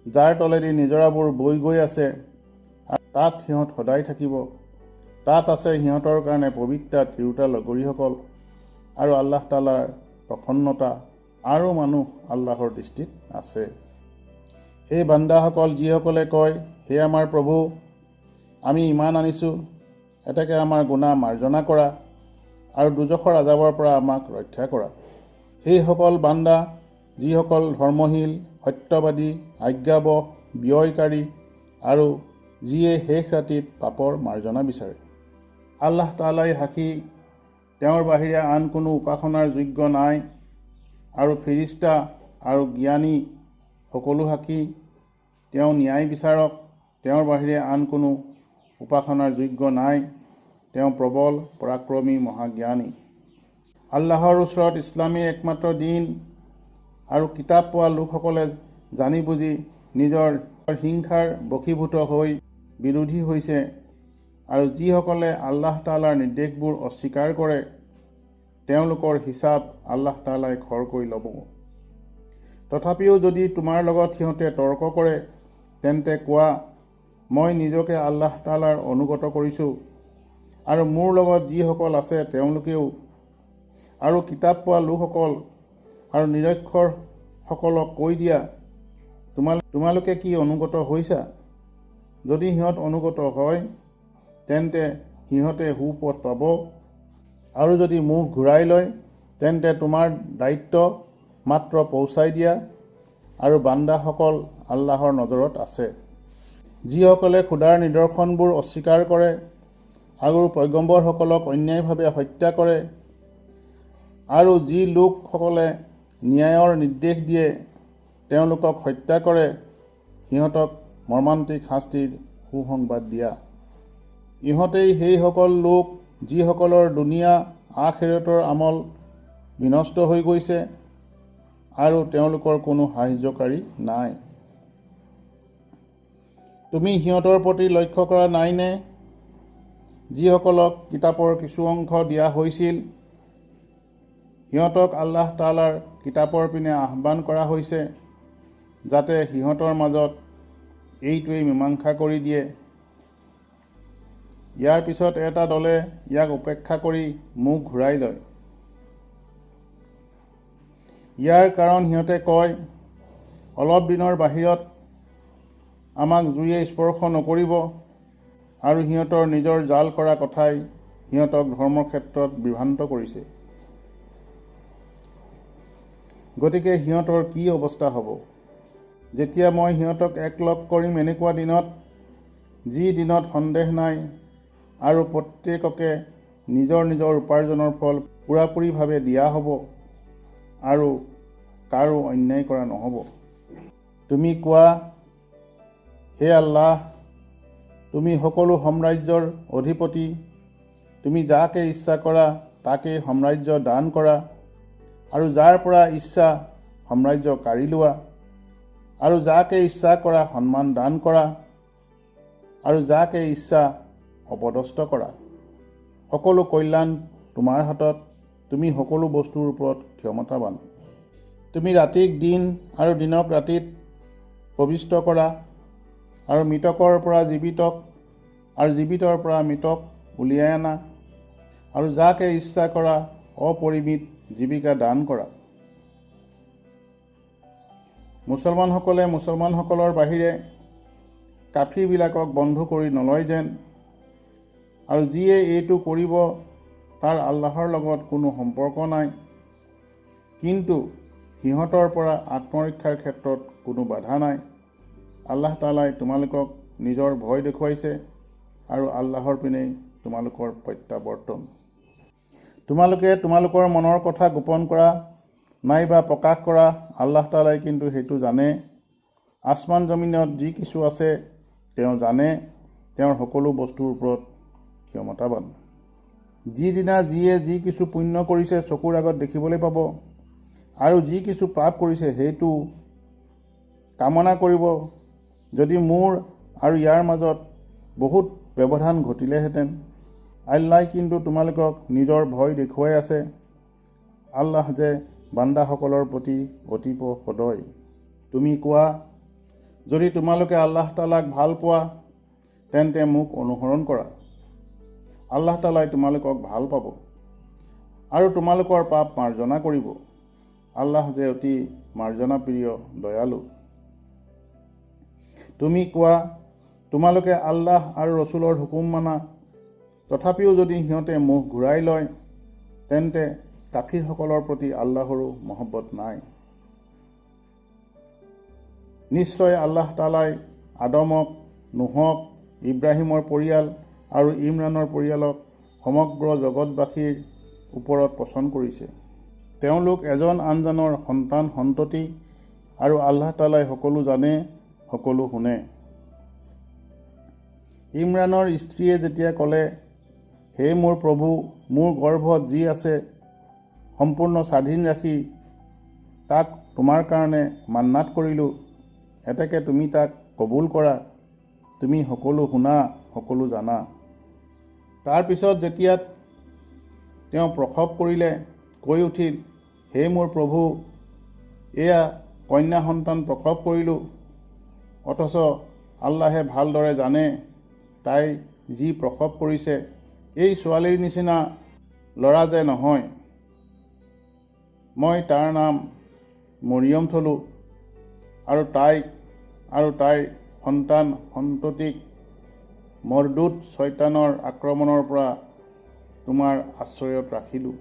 যাৰ তলেদি নিজৰাবোৰ বৈ গৈ আছে, তাত সিহঁত সদায় থাকিব। তাত আছে সিহঁতৰ কাৰণে পবিত্ৰ তিৰোতা লগৰীসকল, আৰু আল্লাহ তাআলাৰ প্ৰসন্নতা আৰু মানুহ আল্লাহৰ দৃষ্টিত আছে। সেই বান্দাসকল যিসকলে কয়, হে আমাৰ প্ৰভু, আমি ঈমান আনিছোঁ, এতেকে আমাৰ গুনাহ মাৰ্জনা কৰা আৰু দোজখৰ আজাবৰ পৰা আমাক ৰক্ষা কৰা। সেইসকল বান্দা যিসকল ধৰ্মশীল, সত্যবাদী, আজ্ঞাবহ, ব্যয়কাৰী আৰু যিয়ে শেষ ৰাতিত পাপৰ মাৰ্জনা বিচাৰে। আল্লাহ তাআলাই সাক্ষী, তেওঁৰ বাহিৰে আন কোনো উপাসনাৰ যোগ্য নাই, আৰু ফিৰিষ্টা আৰু জ্ঞানী সকলো সাক্ষী, তেওঁ ন্যায় বিচাৰক, তেওঁৰ বাহিৰে আন কোনো উপাসনাৰ যোগ্য নাই, তেওঁ প্ৰবল পৰাক্ৰমী মহাজ্ঞানী। আল্লাহৰ ওচৰত ইছলামেই একমাত্ৰ দিন, আৰু কিতাপ পোৱা লোকসকলে জানি বুজি নিজৰ হিংসাৰ বশীভূত হৈ বিৰোধী হৈছে, আৰু যিসকলে আল্লাহ তাআলাৰ নিৰ্দেশবোৰ অস্বীকাৰ কৰে তেওঁলোকৰ হিচাপ আল্লাহ তাআলাই খৰকৈ ল'ব। তথাপিও যদি তোমাৰ লগত সিহঁতে তৰ্ক কৰে, তেন্তে কোৱা, মই নিজকে আল্লাহ তাআলাৰ অনুগত কৰিছোঁ, আৰু মোৰ লগত যিসকল আছে তেওঁলোকেও, আৰু কিতাপ পোৱা লোকসকল আৰু নিৰক্ষৰসকলক কৈ দিয়া, তোমালোকে কি অনুগত হৈছা? যদি সিহঁত অনুগত হয়, তেন্তে সিহঁতে সুপথ পাব, আৰু যদি মুখ ঘূৰাই লয়, তেন্তে তোমাৰ দায়িত্ব মাত্ৰ পহুচাই দিয়া, আৰু বান্দাসকল আল্লাহৰ নজৰত আছে। যিসকলে খোদাৰ নিদৰ্শনবোৰ অস্বীকাৰ কৰে আৰু পয়গম্বৰসকলক অন্যায়ভাৱে হত্যা কৰে, আৰু যি লোকসকলে ন্যায়ৰ নিৰ্দেশ দিয়ে তেওঁলোকক হত্যা কৰে, সিহঁতক মৰ্মান্তিক শাস্তিৰ সুসংবাদ দিয়া। ইহঁতেই সেইসকল লোক যিসকলৰ দুনিয়া আখিৰাতৰ আমল বিনষ্ট হৈ গৈছে, আৰু তেওঁলোকৰ কোনো সাহায্যকাৰী নাই। তুমি সিহঁতৰ প্ৰতি লক্ষ্য কৰা নাইনে, যিসকলক কিতাপৰ কিছু অংশ দিয়া হৈছিল? সিহঁতক আল্লাহ তাআলাৰ কিতাপৰ পিনে আহ্বান কৰা হৈছে, যাতে সিহঁতৰ মাজত এইটোৱেই মীমাংসা কৰি দিয়ে ইয়াৰ পিছত এটা দলে ইয়াক উপেক্ষা কৰি মুখ ঘূৰাই লয়। ইয়াৰ কাৰণ সিহঁতে কয়, অলপ দিনৰ বাহিৰত আমাক জুয়ে স্পৰ্শ নকৰিব, আৰু সিহঁতৰ নিজৰ জাল কৰা কথাই সিহঁতক ধৰ্মৰ ক্ষেত্ৰত বিভ্ৰান্ত কৰিছে। গতিকে সিহঁতৰ কি অৱস্থা হ'ব, যেতিয়া মই সিহঁতক একলগ কৰিম এনেকুৱা দিনত, যি দিনত সন্দেহ নাই, আৰু প্ৰত্যেককে নিজৰ নিজৰ উপাৰ্জনৰ ফল পূৰাপূৰিভাৱে দিয়া হ'ব, আৰু কাৰো অন্যায় কৰা নহ'ব। তুমি কোৱা, হে আল্লাহ, তুমি সকলো সাম্ৰাজ্যৰ অধিপতি, তুমি যাকে ইচ্ছা কৰা তাকে সাম্ৰাজ্য দান কৰা, আৰু যাৰ পৰা ইচ্ছা সাম্ৰাজ্য কাঢ়ি লোৱা, আৰু যাকে ইচ্ছা কৰা সন্মান দান কৰা, আৰু যাকে ইচ্ছা অপদস্থ কৰা। সকলো কল্যাণ তোমাৰ হাতত, তুমি সকলো বস্তুৰ ওপৰত ক্ষমতাৱান। তুমি ৰাতিক দিন আৰু দিনক ৰাতিত প্ৰবিষ্ট কৰা, আৰু মৃতকৰ পৰা জীৱিতক আৰু জীৱিতৰ পৰা মৃতক উলিয়াই আনা, আৰু যাকে ইচ্ছা কৰা অপৰিমিত জীৱিকা দান কৰা। মুছলমানসকলে মুছলমানসকলৰ বাহিৰে কাফিৰবিলাকক বন্ধু কৰি নলয় যেন, আৰু যিয়ে এইটো কৰিব তাৰ আল্লাহৰ লগত কোনো সম্পৰ্ক নাই, কিন্তু সিহঁতৰ পৰা আত্মৰক্ষাৰ ক্ষেত্ৰত কোনো বাধা নাই। আল্লাহ তাআলাই তোমালোকক নিজৰ ভয় দেখুৱাইছে, আৰু আল্লাহৰ পিনেই তোমালোকৰ প্ৰত্যাৱৰ্তন। তোমালোকে তোমালোকৰ মনৰ কথা গোপন কৰা নাইবা প্ৰকাশ কৰা, আল্লাহ তাআলাই কিন্তু সেইটো জানে। আসমান জমিনত যি কিছু আছে তেওঁ জানে, তেওঁৰ সকলো বস্তুৰ ওপৰত ক্ষমতাৱান। যিদিনা যিয়ে যি কিছু পুণ্য কৰিছে চকুৰ আগত দেখিবলৈ পাব, আৰু যি কিছু পাপ কৰিছে সেইটো কামনা কৰিব, যদি মোৰ আৰু ইয়াৰ মাজত বহুত ব্যৱধান ঘটিলেহেঁতেন। আল্লাই কিন্তু তোমালোকক নিজৰ ভয় দেখুৱাই আছে। আল্লাহ যে বান্দাসকলৰ প্ৰতি অতীব সদয়। তুমি কোৱা, যদি তোমালোকে আল্লাহ তাআলাক ভাল পোৱা তেন্তে মোক অনুসৰণ কৰা। আল্লাহ তাআলাই তোমালোকক ভাল পাব, আৰু তোমালোকৰ পাপ মাৰ্জনা কৰিব। আল্লাহ যে অতি মাৰ্জনা প্ৰিয় দয়ালু। তুমি কোৱা, তোমালোকে আল্লাহ আৰু ৰছুলৰ হুকুম মানা, তথাপিও যদি সিহঁতে মুখ ঘূৰাই লয়, তেন্তে কাফিৰসকলৰ প্ৰতি আল্লাহৰো মহব্বত নাই। নিশ্চয় আল্লাহ তাআলাই আদমক, নুহক, ইব্ৰাহিমৰ পৰিয়াল আৰু ইমৰানৰ পৰিয়ালক সমগ্ৰ জগতবাসীৰ ওপৰত পছন্দ কৰিছে। তেওঁলোক এজন আনজনৰ সন্তান সন্ততি, আৰু আল্লাহ তাআলাই সকলো জানে, সকলো শুনে। ইমৰানৰ স্ত্ৰীয়ে যেতিয়া ক'লে, হে মোৰ প্ৰভু, মোৰ গৰ্ভত যি আছে সম্পূৰ্ণ স্বাধীন ৰাখি তাক তোমাৰ কাৰণে মান্নাত কৰিলোঁ, এতেকে তুমি তাক কবুল কৰা, তুমি সকলো শুনা, সকলো জানা। তাৰ পিছত যেতিয়া তেওঁ প্ৰসৱ কৰিলে, কৈ উঠিল, হে মোৰ প্ৰভু, এয়া কন্যা সন্তান প্ৰসৱ কৰিলোঁ, অথচ আল্লাহে ভালদৰে জানে তাই যি প্ৰসৱ কৰিছে এই ছোৱালীৰ নিচিনা ল'ৰা যে নহয়। মই তাৰ নাম মৰিয়ম থলোঁ, আৰু তাইক আৰু তাইৰ সন্তান সন্ততিক মৰদুদ শয়তানৰ আক্ৰমণৰ পৰা তোমাৰ আশ্ৰয়ত ৰাখিলোঁ।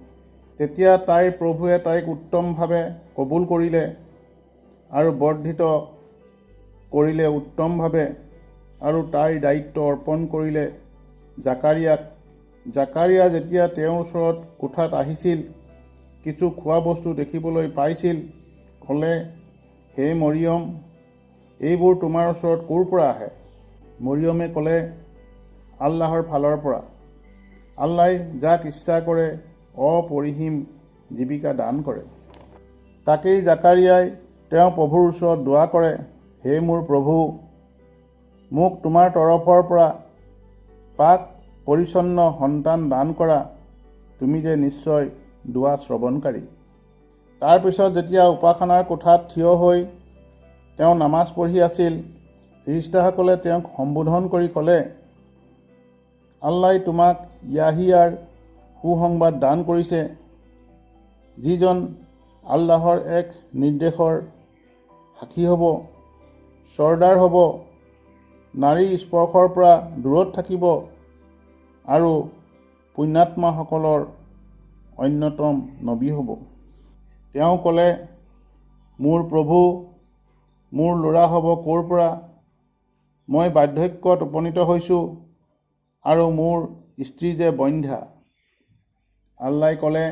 তেতিয়া তাইৰ প্ৰভুৱে তাইক উত্তমভাৱে কবুল কৰিলে আৰু বৰ্ধিত কৰিলে উত্তমভাৱে, আৰু তাইৰ দায়িত্ব অৰ্পণ কৰিলে জাকাৰিয়াক। জাকাৰিয়া যেতিয়া তেওঁৰ ওচৰত কোঠাত আহিছিল, কিছু খোৱা বস্তু দেখিবলৈ পাইছিল, ক'লে, হে মৰিয়ম, এইবোৰ তোমাৰ ওচৰত ক'ৰ পৰা আহে? মৰিয়মে ক'লে, আল্লাহৰ ফালৰ পৰা। আল্লাই যাক ইচ্ছা কৰে অপৰিসীম জীৱিকা দান কৰে। তাকেই জাকাৰিয়াই তেওঁৰ প্ৰভুৰ ওচৰত দোৱা কৰে, হে মোৰ প্ৰভু, মোক তোমাৰ তৰফৰ পৰা পাক পৰিচ্ছন্ন সন্তান দান কৰা, তুমি যে নিশ্চয় দোৱা শ্ৰৱণকাৰী। তাৰ পিছত যেতিয়া উপাসনাৰ কোঠাত থিয় হৈ তেওঁ নামাজ পঢ়ি আছিল, ফিৰিষ্তাসকলে তেওঁক সম্বোধন কৰি ক'লে, আল্লাই তোমাক য়াহিয়াৰ সুসংবাদ দান কৰিছে, যিজন আল্লাহৰ এক নিৰ্দেশৰ সাক্ষী হ'ব, চৰ্দাৰ হ'ব, নাৰীৰ স্পৰ্শৰ পৰা দূৰত থাকিব আৰু পুণ্যাত্মাসকলৰ অন্যতম নবী হ'ব। তেওঁ ক'লে, মোৰ প্ৰভু, মোৰ ল'ৰা হ'ব ক'ৰ পৰা? মই বাৰ্ধক্যত উপনীত হৈছোঁ আৰু মোৰ স্ত্ৰী যে বন্ধ্যা। আল্লাই ক'লে,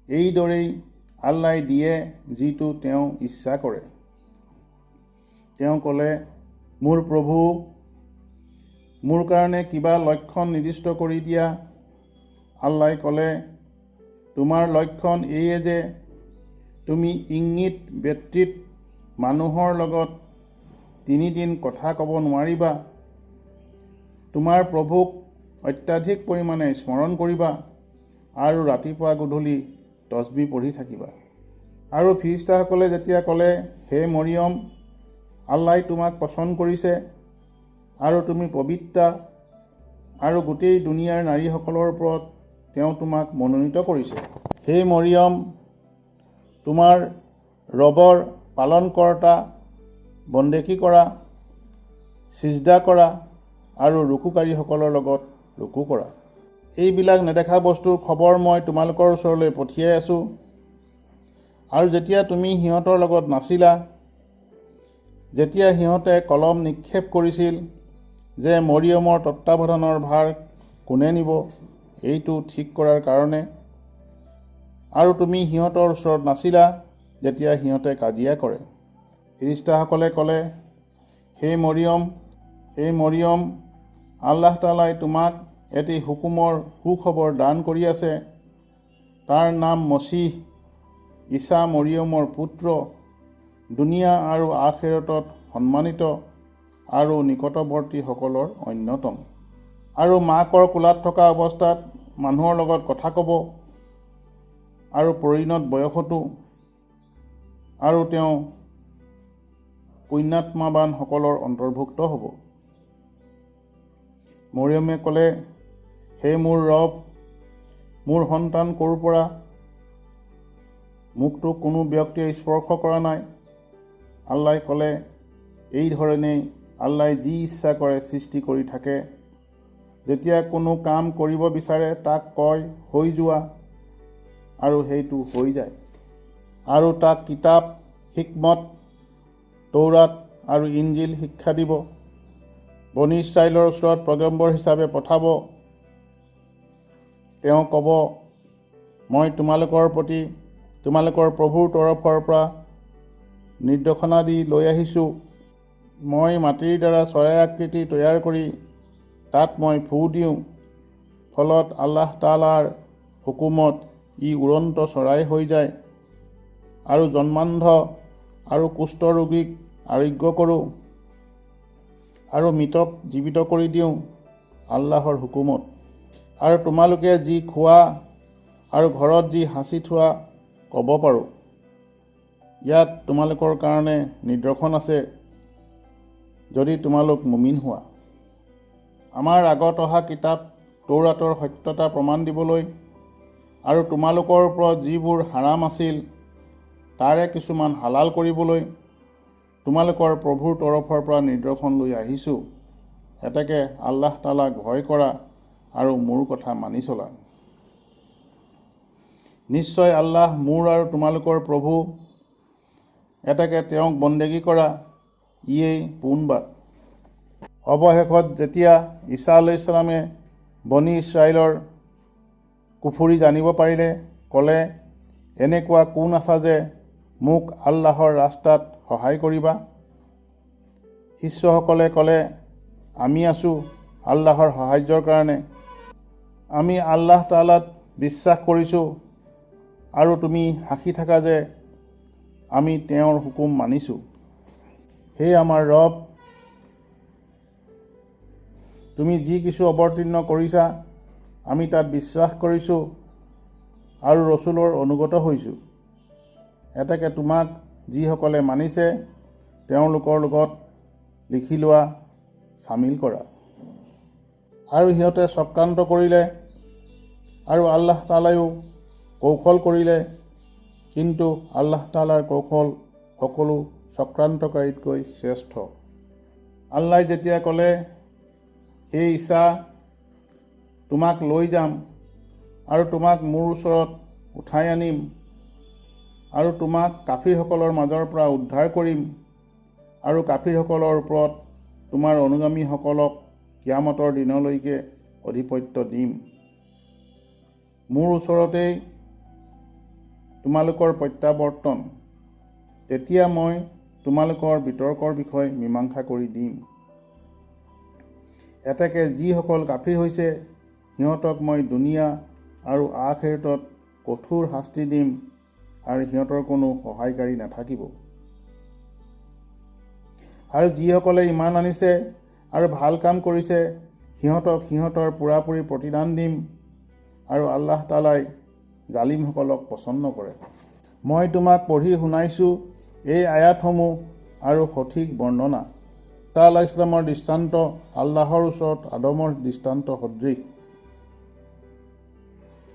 এইদৰেই আল্লাই দিয়ে যিটো তেওঁ ইচ্ছা কৰে। তেওঁ ক'লে, মোৰ প্ৰভু, মোৰ কাৰণে কিবা লক্ষণ নিৰ্দিষ্ট কৰি দিয়া। আল্লাই ক'লে, তোমাৰ লক্ষণ এইয়ে যে তুমি ইংগিত ব্যতীত মানুহৰ লগত 3 দিন কথা ক'ব নোৱাৰিবা, তোমাৰ প্ৰভুক অত্যাধিক পৰিমাণে স্মৰণ কৰিবা আৰু ৰাতিপুৱা গধূলি তছবি পঢ়ি থাকিবা। আৰু ফিৰিষ্টাসকলে যেতিয়া ক'লে, হে মৰিয়ম, আল্লাই তোমাক পচন্দ কৰিছে আৰু তুমি পবিত্ৰা আৰু গোটেই দুনিয়াৰ নাৰীসকলৰ ওপৰত তেওঁ তোমাক মনোনীত কৰিছে। হে মৰিয়ম, তোমাৰ ৰবৰ পালনকৰ্তা বন্দেকী কৰা, চিজদা কৰা আৰু ৰুকুকাৰীসকলৰ লগত ৰুকু কৰা। এইবিলাক নেদেখা বস্তুৰ খবৰ মই তোমালোকৰ ওচৰলৈ পঠিয়াই আছোঁ। আৰু যেতিয়া তুমি সিহঁতৰ লগত নাছিলা, যেতিয়া সিহঁতে কলম নিক্ষেপ কৰিছিল যে মৰিয়মৰ তত্ত্বাৱধানৰ ভাৰ কোনে নিব, এইটো ঠিক কৰাৰ কাৰণে, আৰু তুমি সিহঁতৰ ওচৰত নাছিলা যেতিয়া সিহঁতে কাজিয়া কৰে। ফিৰিষ্টাসকলে ক'লে, হে মৰিয়ম, আল্লাহ তাআলাই তোমাক এটি হুকুমৰ সুখবৰ দান কৰি আছে। তাৰ নাম মছিহ, ঈসা মৰিয়মৰ পুত্ৰ, দুনিয়া আৰু আখিৰতত সন্মানিত আৰু নিকটৱৰ্তীসকলৰ অন্যতম। আৰু মাকৰ কোলাত থকা অৱস্থাত মানুহৰ লগত কথা ক'ব আৰু পৰিণত বয়সতো, আৰু তেওঁ পুণ্যাত্মাবানসকলৰ অন্তৰ্ভুক্ত হ'ব। মৰিয়মে ক'লে, হে মোৰ ৰব, মোৰ সন্তান ক'ৰ পৰা? মোকতো কোনো ব্যক্তিয়ে স্পৰ্শ কৰা নাই। আল্লাই ক'লে, এই ধৰণেই আল্লাই যি ইচ্ছা কৰে সৃষ্টি কৰি থাকে। যেতিয়া কোনো কাম কৰিব বিচাৰে তাক কয়, হৈ যোৱা, আৰু সেইটো হৈ যায়। আৰু তাক কিতাপ, হিকমত, তৌৰাত আৰু ইঞ্জিল শিক্ষা দিব। বনি ইছৰাইলৰ ওচৰত পয়গম্বৰ হিচাপে পঠাব। তেওঁ ক'ব, মই তোমালোকৰ প্ৰতি তোমালোকৰ প্ৰভুৰ তৰফৰ পৰা নিৰ্দেশনাদি লৈ আহিছোঁ। মই মাটিৰ দ্বাৰা চৰাই আকৃতি তৈয়াৰ কৰি তাত মই ফু দিওঁ, ফলত আল্লাহ তাআলাৰ হুকুমত ই উৰন্ত চৰাই হৈ যায়, আৰু জন্মান্ধ আৰু কুষ্ঠ ৰোগীক আৰোগ্য কৰোঁ, আৰু মৃতক জীৱিত কৰি দিওঁ আল্লাহৰ হুকুমত। আৰু তোমালোকে যি খোৱা আৰু ঘৰত যি সাঁচি থোৱা ক'ব পাৰোঁ। ইয়াত তোমালোকৰ কাৰণে নিদৰ্শন আছে, যদি তোমালোক মুমিন হোৱা। আমাৰ আগত অহা কিতাপ তৌৰাতৰ সত্যতা প্ৰমাণ দিবলৈ আৰু তোমালোকৰ ওপৰত যিবোৰ হাৰাম আছিল তাৰে কিছুমান হালাল কৰিবলৈ তোমালোকৰ প্ৰভুৰ তৰফৰ পৰা নিদৰ্শন লৈ আহিছোঁ। এতেকে আল্লাহ তাআলাক ভয় কৰা আৰু মোৰ কথা মানি চলা। নিশ্চয় আল্লাহ মোৰ আৰু তোমালোকৰ প্ৰভু, এতেকে তেওঁক বন্দেগী কৰা, ইয়েই পোনবাদ। অৱশেষত যেতিয়া ঈসা আলাইহিছ সালামে বনি ইছৰাইলৰ কুফুৰি জানিব পাৰিলে, ক'লে, এনেকুৱা কোন আছা যে মোক আল্লাহৰ ৰাস্তাত সহায় কৰিবা? শিষ্যসকলে ক'লে, আমি আছোঁ আল্লাহৰ সাহায্যৰ কাৰণে। আমি আল্লাহ তাআলাত বিশ্বাস কৰিছোঁ আৰু তুমি সাক্ষী থাকা যে আমি তেওঁৰ হুকুম মানিছোঁ। হে আমাৰ ৰব, তুমি যি কিছু অৱতীৰ্ণ কৰিছা আমি তাত বিশ্বাস কৰিছোঁ আৰু ৰচুলৰ অনুগত হৈছোঁ। এতেকে তোমাক যিসকলে মানিছে তেওঁলোকৰ লগত লিখি লোৱা চামিল কৰা। আৰু সিহঁতে চক্ৰান্ত কৰিলে আৰু আল্লাহ তাআলায়ো কৌশল কৰিলে, কিন্তু আল্লাহ তাআলাৰ কৌশল সকলো চক্ৰান্তকাৰীতকৈ শ্ৰেষ্ঠ। আল্লাহ যেতিয়া ক'লে, হে ঈসা, তোমাক লৈ যাম আৰু তোমাক মোৰ ওচৰত উঠাই আনিম আৰু তোমাক কাফিৰসকলৰ মাজৰ পৰা উদ্ধাৰ কৰিম আৰু কাফিৰসকলৰ ওপৰত তোমাৰ অনুগামীসকলক কিয়ামতৰ দিনলৈকে আধিপত্য দিম। মোৰ ওচৰতেই তোমালোকৰ প্ৰত্যাৱৰ্তন, তেতিয়া মই তোমালোকৰ বিতৰ্কৰ বিষয়ে মীমাংসা কৰি দিম। এতেকে যিসকল কাফিৰ হৈছে সিহঁতক মই দুনিয়া আৰু আখিৰাতত কঠোৰ শাস্তি দিম আৰু সিহঁতৰ কোনো সহায়কাৰী নাথাকিব। আৰু যিসকলে ইমান আনিছে আৰু ভাল কাম কৰিছে সিহঁতক সিহঁতৰ পূৰাপূৰি প্ৰতিদান দিম আৰু আল্লাহ তাআলাই জালিমসকলক পছন্দ কৰে। মই তোমাক পঢ়ি শুনাইছোঁ এই আয়াতসমূহ আৰু সঠিক বৰ্ণনা। ঈসা আলাইহিস সালামৰ দৃষ্টান্ত আল্লাহৰ ওচৰত আদমৰ দৃষ্টান্ত সদৃশ,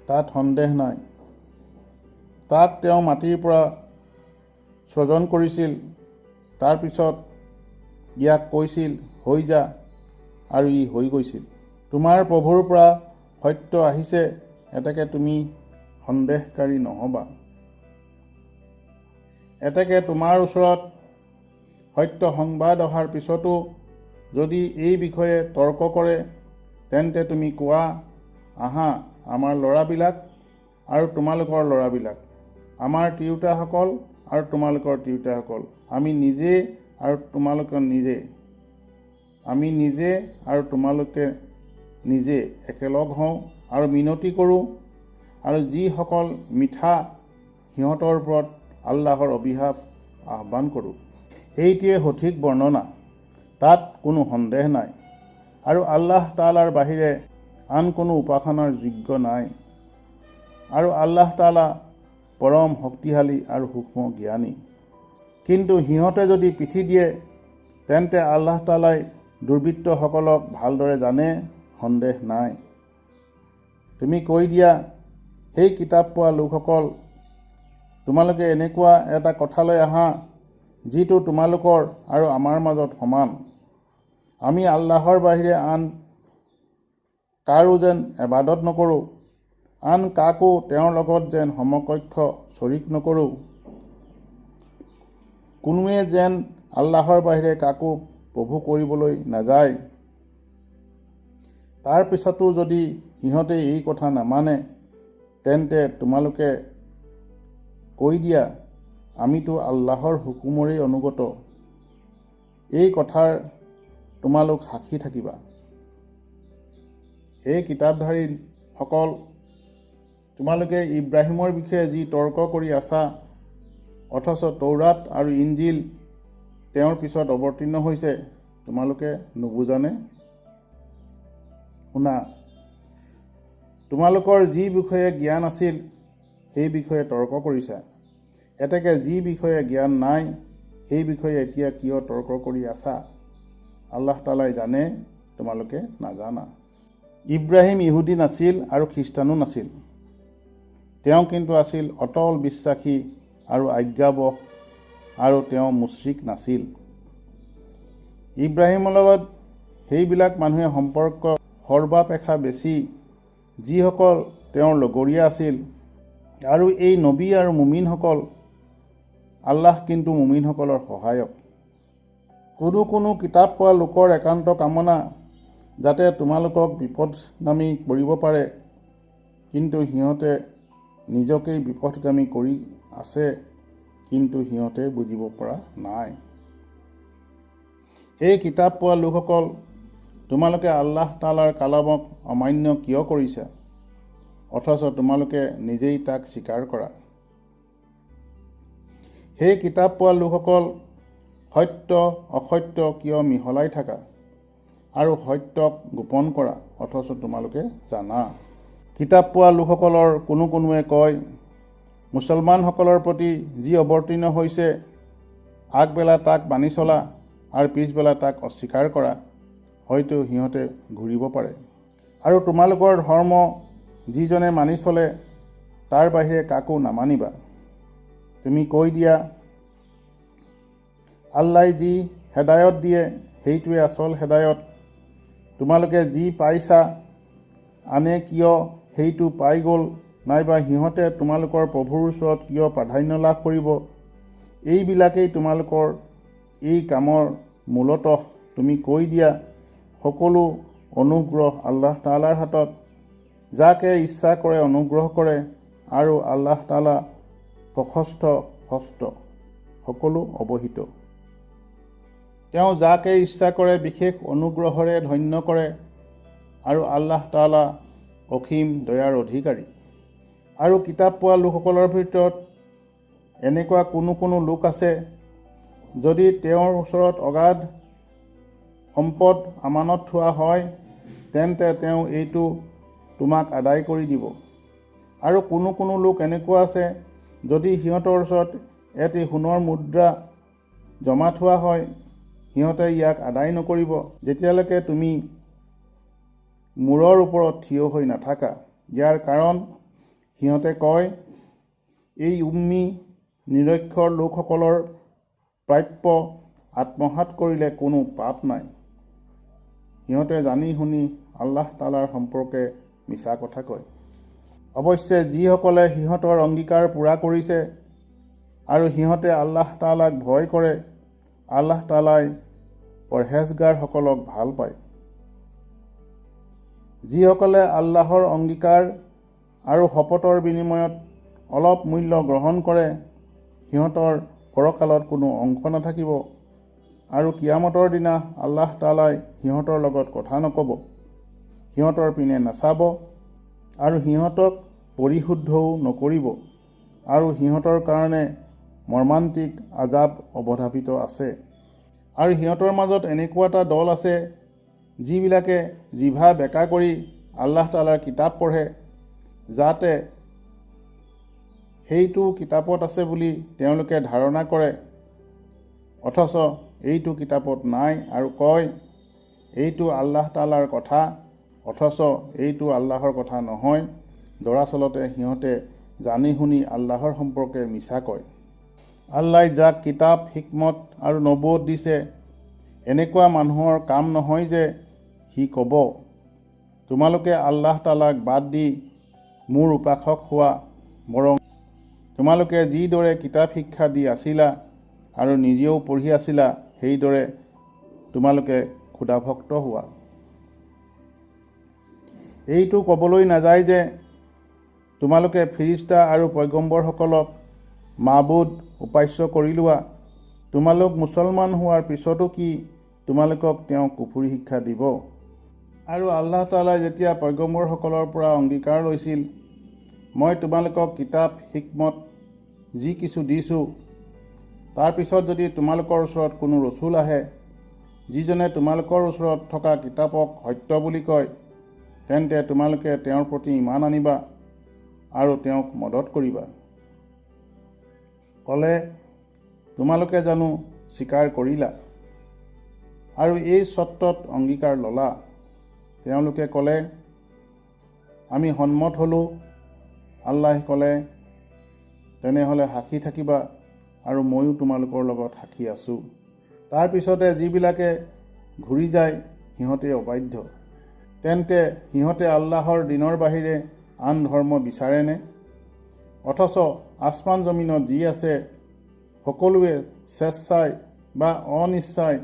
তাত সন্দেহ নাই। তাক তেওঁ মাটিৰ পৰা সৃজন কৰিছিল, তাৰ পিছত ইয়াক কৈছিল হৈ যা, আৰু ই হৈ গৈছিল। তোমাৰ প্ৰভুৰ পৰা সত্য আহিছে, এতেকে তুমি সন্দেহকাৰী নহবা। এতেকে তোমাৰ ওচৰত সত্য সংবাদ অহাৰ পিছতো যদি এই বিষয়ে তৰ্ক কৰে, তেন্তে তুমি কোৱা, আহা আমাৰ ল'ৰাবিলাক আৰু তোমালোকৰ ল'ৰাবিলাক, আমাৰ তিৰোতাসকল আৰু তোমালোকৰ তিৰোতাসকল, আমি নিজে আৰু তোমালোকে নিজে একেলগ হওঁ আৰু মিনতি কৰোঁ, আৰু যিসকল মিঠা সিহঁতৰ ওপৰত আল্লাহৰ অভিশাপ আহ্বান কৰোঁ। এইটোৱে সঠিক বৰ্ণনা, তাত কোনো সন্দেহ নাই। আৰু আল্লাহ তাআলাৰ বাহিৰে আন কোনো উপাসনাৰ যোগ্য নাই। আৰু আল্লাহ তাআলা পৰম শক্তিশালী আৰু সূক্ষ্ম জ্ঞানী। কিন্তু সিহঁতে যদি পিঠি দিয়ে, তেন্তে আল্লাহ তাআলাই দুৰ্বৃত্তসকলক ভালদৰে জানে, সন্দেহ নাই। তুমি কৈ দিয়া, সেই কিতাপ পোৱা লোকসকল, তোমালোকে এনেকুৱা এটা কথালৈ আহা যিটো তোমালোকৰ আৰু আমাৰ মাজত সমান। আমি আল্লাহৰ বাহিৰে আন কাৰো যেন ইবাদত নকৰোঁ, আন কাকো তেওঁৰ লগত যেন সমকক্ষ শৰীক নকৰোঁ। কোনোৱে যেন আল্লাহৰ বাহিৰে কাকো প্ৰভু কৰিবলৈ নাযায়। তাৰ পিছতো যদি সিহঁতে এই কথা নামানে, তেন্তে তোমালোকে কৈ দিয়া, আমিতো আল্লাহৰ হুকুমৰেই অনুগত। এই কথাৰ তোমালোক সাক্ষী থাকিবা। হে কিতাপধাৰীসকল, তোমালোকে ইব্ৰাহিমৰ বিষয়ে যি তৰ্ক কৰি আছা, অথচ তৌৰাত আৰু ইঞ্জিল তেওঁৰ পিছত অৱতীৰ্ণ হৈছে, তোমালোকে নুবুজানে? শুনা, তোমালোকৰ যি বিষয়ে জ্ঞান আছিল সেই বিষয়ে তৰ্ক কৰিছা। এতেকে যি বিষয়ে জ্ঞান নাই সেই বিষয়ে এতিয়া কিয় তৰ্ক কৰি আছা? আল্লাহ তাআলাই জানে, তোমালোকে নাজানা। ইব্ৰাহিম ইহুদী নাছিল আৰু খ্ৰীষ্টানো নাছিল। তেওঁ কিন্তু আছিল অটল বিশ্বাসী আৰু আজ্ঞাবহ, আৰু তেওঁ মুশ্ৰিক নাছিল। ইব্ৰাহিমৰ লগত সেইবিলাক মানুহে সম্পৰ্ক সৰ্বাপেক্ষা বেছি যিসকল তেওঁৰ লগৰীয়া আছিল। আৰু এই নবী আৰু মুমিনসকল, আল্লাহ কিন্তু মুমিনসকলৰ সহায়ক। কোনো কিতাপ পোৱা লোকৰ একান্ত কামনা যাতে তোমালোকক বিপথগামী কৰিব পাৰে, কিন্তু সিহঁতে নিজকেই বিপথগামী কৰি আছে, কিন্তু সিহঁতে বুজিব পৰা নাই। সেই কিতাপ পোৱা লোকসকল, তোমালোকে আল্লাহ তাআলাৰ কালামক অমান্য কিয় কৰিছা, অথচ তোমালোকে নিজেই তাক স্বীকাৰ কৰা। সেই কিতাপ পোৱা লোকসকল, সত্য অসত্য কিয় মিহলাই থাকা আৰু সত্যক গোপন কৰা, অথচ তোমালোকে জানা। কিতাপ পোৱা লোকসকলৰ কোনোৱে কয়, মুছলমানসকলৰ প্ৰতি যি অৱতীৰ্ণ হৈছে, আগবেলা তাক মানি চলা আৰু পিছবেলা তাক অস্বীকাৰ কৰা, হয়তো সিহঁতে ঘূৰিব পাৰে। আৰু তোমালোকৰ ধৰ্ম যিজনে মানি চলে তাৰ বাহিৰে কাকো নামানিবা। তুমি কৈ দিয়া, আল্লাই যি হেদায়ত দিয়ে সেইটোৱে আচল হেদায়ত। তোমালোকে যি পাইছা আনে কিয় সেইটো পাই গ'ল, নাইবা সিহঁতে তোমালোকৰ প্ৰভুৰ ওচৰত কিয় প্ৰাধান্য লাভ কৰিব। এইবিলাকেই তোমালোকৰ এই কামৰ মূলতঃ। তুমি কৈ দিয়া, সকলো অনুগ্ৰহ আল্লাহ তাআলাৰ হাতত। যাকে ইচ্ছা কৰে অনুগ্ৰহ কৰে, আৰু আল্লাহ তাআলা প্ৰশস্ত হস্ত, সকলো অৱহিত। তেওঁ যাকে ইচ্ছা কৰে বিশেষ অনুগ্ৰহৰে ধন্য কৰে, আৰু আল্লাহ তাআলা অসীম দয়াৰ অধিকাৰী। আৰু কিতাপ পোৱা লোকসকলৰ ভিতৰত এনেকুৱা কোনো লোক আছে, যদি তেওঁৰ ওচৰত অগাধ সম্পদ আমানত থোৱা হয়, তেন্তে তেওঁ এইটো তোমাক আদায় কৰি দিব। আৰু কোনো লোক এনেকুৱা আছে, যদি সিহঁতৰ ওচৰত এটি সোণৰ মুদ্ৰা জমা থোৱা হয়, সিহঁতে ইয়াক আদায় নকৰিব যেতিয়ালৈকে তুমি মূৰৰ ওপৰত থিয় হৈ নাথাকা। ইয়াৰ কাৰণ সিহঁতে কয়, এই উম্মী নিৰক্ষৰ লোকসকলৰ প্ৰাপ্য আত্মসাৎ কৰিলে কোনো পাপ নাই। সিহঁতে জানি শুনি আল্লাহ তাআলাৰ সম্পৰ্কে মিছা কথা কয়। অৱশ্যে যিসকলে সিহঁতৰ অংগীকাৰ পূৰা কৰিছে আৰু সিহঁতে আল্লাহ তাআলাক ভয় কৰে, আল্লাহ তাআলাই পৰহেজগাৰসকলক ভাল পায়। যিসকলে আল্লাহৰ অংগীকাৰ আৰু শপতৰ বিনিময়ত অলপ মূল্য গ্ৰহণ কৰে, সিহঁতৰ পৰকালত কোনো অংশ নাথাকিব, আৰু কিয়ামতৰ দিনা আল্লাহ তাআলাই সিহঁতৰ লগত কথা নক'ব, সিহঁতৰ পিনে নাচাব, আৰু সিহঁতক পৰিশুদ্ধও নকৰিব, আৰু সিহঁতৰ কাৰণে মৰ্মান্তিক আজাব অৱধাপিত আছে। আৰু সিহঁতৰ মাজত এনেকুৱা এটা দল আছে, যিবিলাকে জিভা বেঁকা কৰি আল্লাহ তাআলাৰ কিতাপ পঢ়ে, যাতে সেইটো কিতাপত আছে বুলি তেওঁলোকে ধাৰণা কৰে, অথচ এইটো কিতাপত নাই, আৰু কয় এইটো আল্লাহ তাআলাৰ কথা, অথচ এইটো আল্লাহৰ কথা নহয়। দৰাচলতে সিহঁতে জানি শুনি আল্লাহৰ সম্পৰ্কে মিছা কয়। আল্লাই যাক কিতাপ, হিকমত আৰু নবুৱত দিছে, এনেকুৱা মানুহৰ কাম নহয় যে সি ক'ব, তোমালোকে আল্লাহ তাআলাক বাদ দি মোৰ উপাসক হোৱা, বৰং তোমালোকে যিদৰে কিতাপ শিক্ষা দি আছিলা আৰু নিজেও পঢ়ি আছিলা, সেইদৰে তোমালোকে খোদাভক্ত হোৱা। এইটো ক'বলৈ নাযায় যে তোমালোকে ফিৰিষ্টা আৰু পয়গম্বৰসকলক মাবুদ উপাস্য কৰি লোৱা। তোমালোক মুছলমান হোৱাৰ পিছতো কি তোমালোকক তেওঁ কুফুৰি শিক্ষা দিব? আৰু আল্লাহ তাআলাই যেতিয়া পয়গম্বৰসকলৰ পৰা অংগীকাৰ লৈছিল, মই তোমালোকক কিতাপ, হিকমত যি কিছু দিছোঁ, তাৰ পিছত যদি তোমালোকৰ ওচৰত কোনো ৰচুল আহে, যিজনে তোমালোকৰ ওচৰত থকা কিতাপক সত্য বুলি কয়, তেন্তে তোমালোকে তেওঁৰ প্ৰতি ঈমান আনিবা আৰু তেওঁক মদত কৰিবা। ক'লে, তোমালোকে জানো স্বীকাৰ কৰিলা আৰু এই চৰ্তত অংগীকাৰ ল'লা? তেওঁলোকে ক'লে, আমি সন্মত হ'লোঁ। আল্লাহে ক'লে, তেনেহ'লে সাক্ষী থাকিবা, আৰু ময়ো তোমালোকৰ লগত সাক্ষী আছোঁ। তাৰ পিছতে যিবিলাকে ঘূৰি যায় সিহঁতে অবাধ্য। তেন্তে সিহঁতে আল্লাহৰ দিনৰ বাহিৰে আন ধৰ্ম বিচাৰেনে? অথচ আসমান জমিনত যি আছে, সকলোৱে স্বেচ্ছাই বা অনিচ্ছাই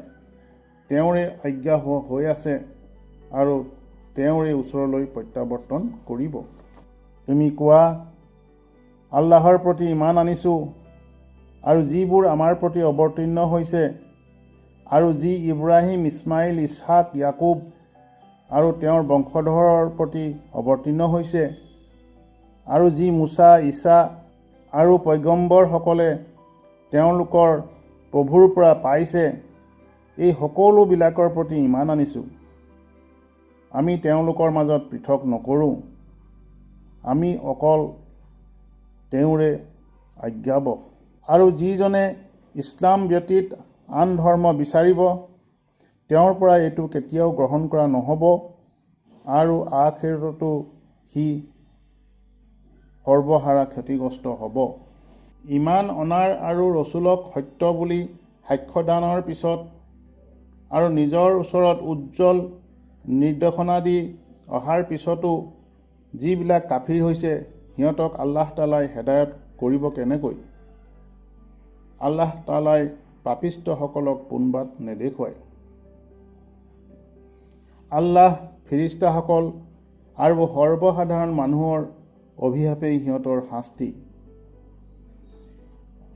তেওঁৰে আজ্ঞা হৈ আছে, আৰু তেওঁৰে ওচৰলৈ প্ৰত্যাৱৰ্তন কৰিব। তুমি কোৱা, আল্লাহৰ প্ৰতি ঈমান আনিছোঁ, আৰু যিবোৰ আমাৰ প্ৰতি অৱতীৰ্ণ হৈছে, আৰু যি ইব্ৰাহিম, ইছমাইল, ইছহাক, ইয়াকুব আৰু তেওঁৰ বংশধৰৰ প্ৰতি অৱতীৰ্ণ হৈছে, আৰু যি মুছা, ঈসা আৰু পয়গম্বৰসকলে তেওঁলোকৰ প্ৰভুৰ পৰা পাইছে, এই সকলোবিলাকৰ প্ৰতি ঈমান আনিছোঁ। আমি তেওঁলোকৰ মাজত পৃথক নকৰোঁ, আমি অকল তেওঁৰে আজ্ঞাবহ। আৰু যিজনে ইছলাম ব্যতীত আন ধৰ্ম বিচাৰিব, তেওঁৰ পৰা এইটো কেতিয়াও গ্ৰহণ কৰা নহ'ব, আৰু আখিৰতো সি সৰ্বহাৰা ক্ষতিগ্ৰস্ত হ'ব। ইমান অনাৰ আৰু ৰচুলক সত্য বুলি সাক্ষ্যদানৰ পিছত আৰু নিজৰ ওচৰত উজ্জ্বল নিৰ্দেশনা দি অহাৰ পিছতো যিবিলাক কাফিৰ হৈছে সিহঁতক আল্লাহ তাআলাই হেদায়ত কৰিব কেনেকৈ? আল্লাহ তাআলাই পাপিষ্ঠসকলক পোনবাট নেদেখুৱায়। আল্লাহ, ফিৰিষ্টাসকল আৰু সৰ্বসাধাৰণ মানুহৰ অভিশাপেই সিহঁতৰ শাস্তি।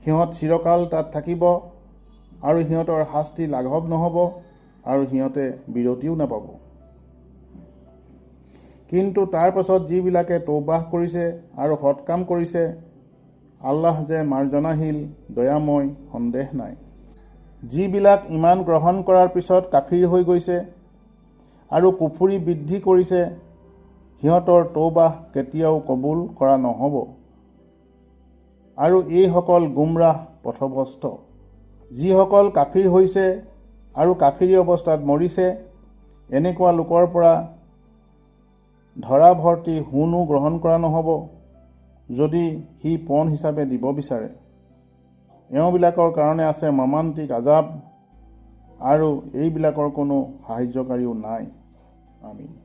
সিহঁত চিৰকাল তাত থাকিব আৰু সিহঁতৰ শাস্তি লাঘৱ নহ'ব আৰু সিহঁতে বিৰতিও নাপাব। কিন্তু তাৰ পাছত যিবিলাকে তৌবাহ কৰিছে আৰু সৎকাম কৰিছে, আল্লাহ যে মাৰ্জনাশীল, দয়াময়, সন্দেহ নাই। যিবিলাক ঈমান গ্ৰহণ কৰাৰ পিছত কাফিৰ হৈ গৈছে আৰু কুফৰি বৃদ্ধি কৰিছে, সিহঁতৰ তৌবাহ কেতিয়াও কবুল কৰা নহ'ব। আৰু এইসকল গুমৰাহ, পথভ্ৰষ্ট। যিসকল কাফিৰ হৈছে আৰু কাফিৰী অৱস্থাত মৰিছে, এনেকুৱা লোকৰ পৰা ধৰা ভৰ্তি সোণো গ্ৰহণ কৰা নহ'ব, যদি সি পণ হিচাপে দিব বিচাৰে। এওঁবিলাকৰ কাৰণে আছে মৰ্মান্তিক আজাব, আৰু এইবিলাকৰ কোনো সাহায্যকাৰীও নাই। আমিন।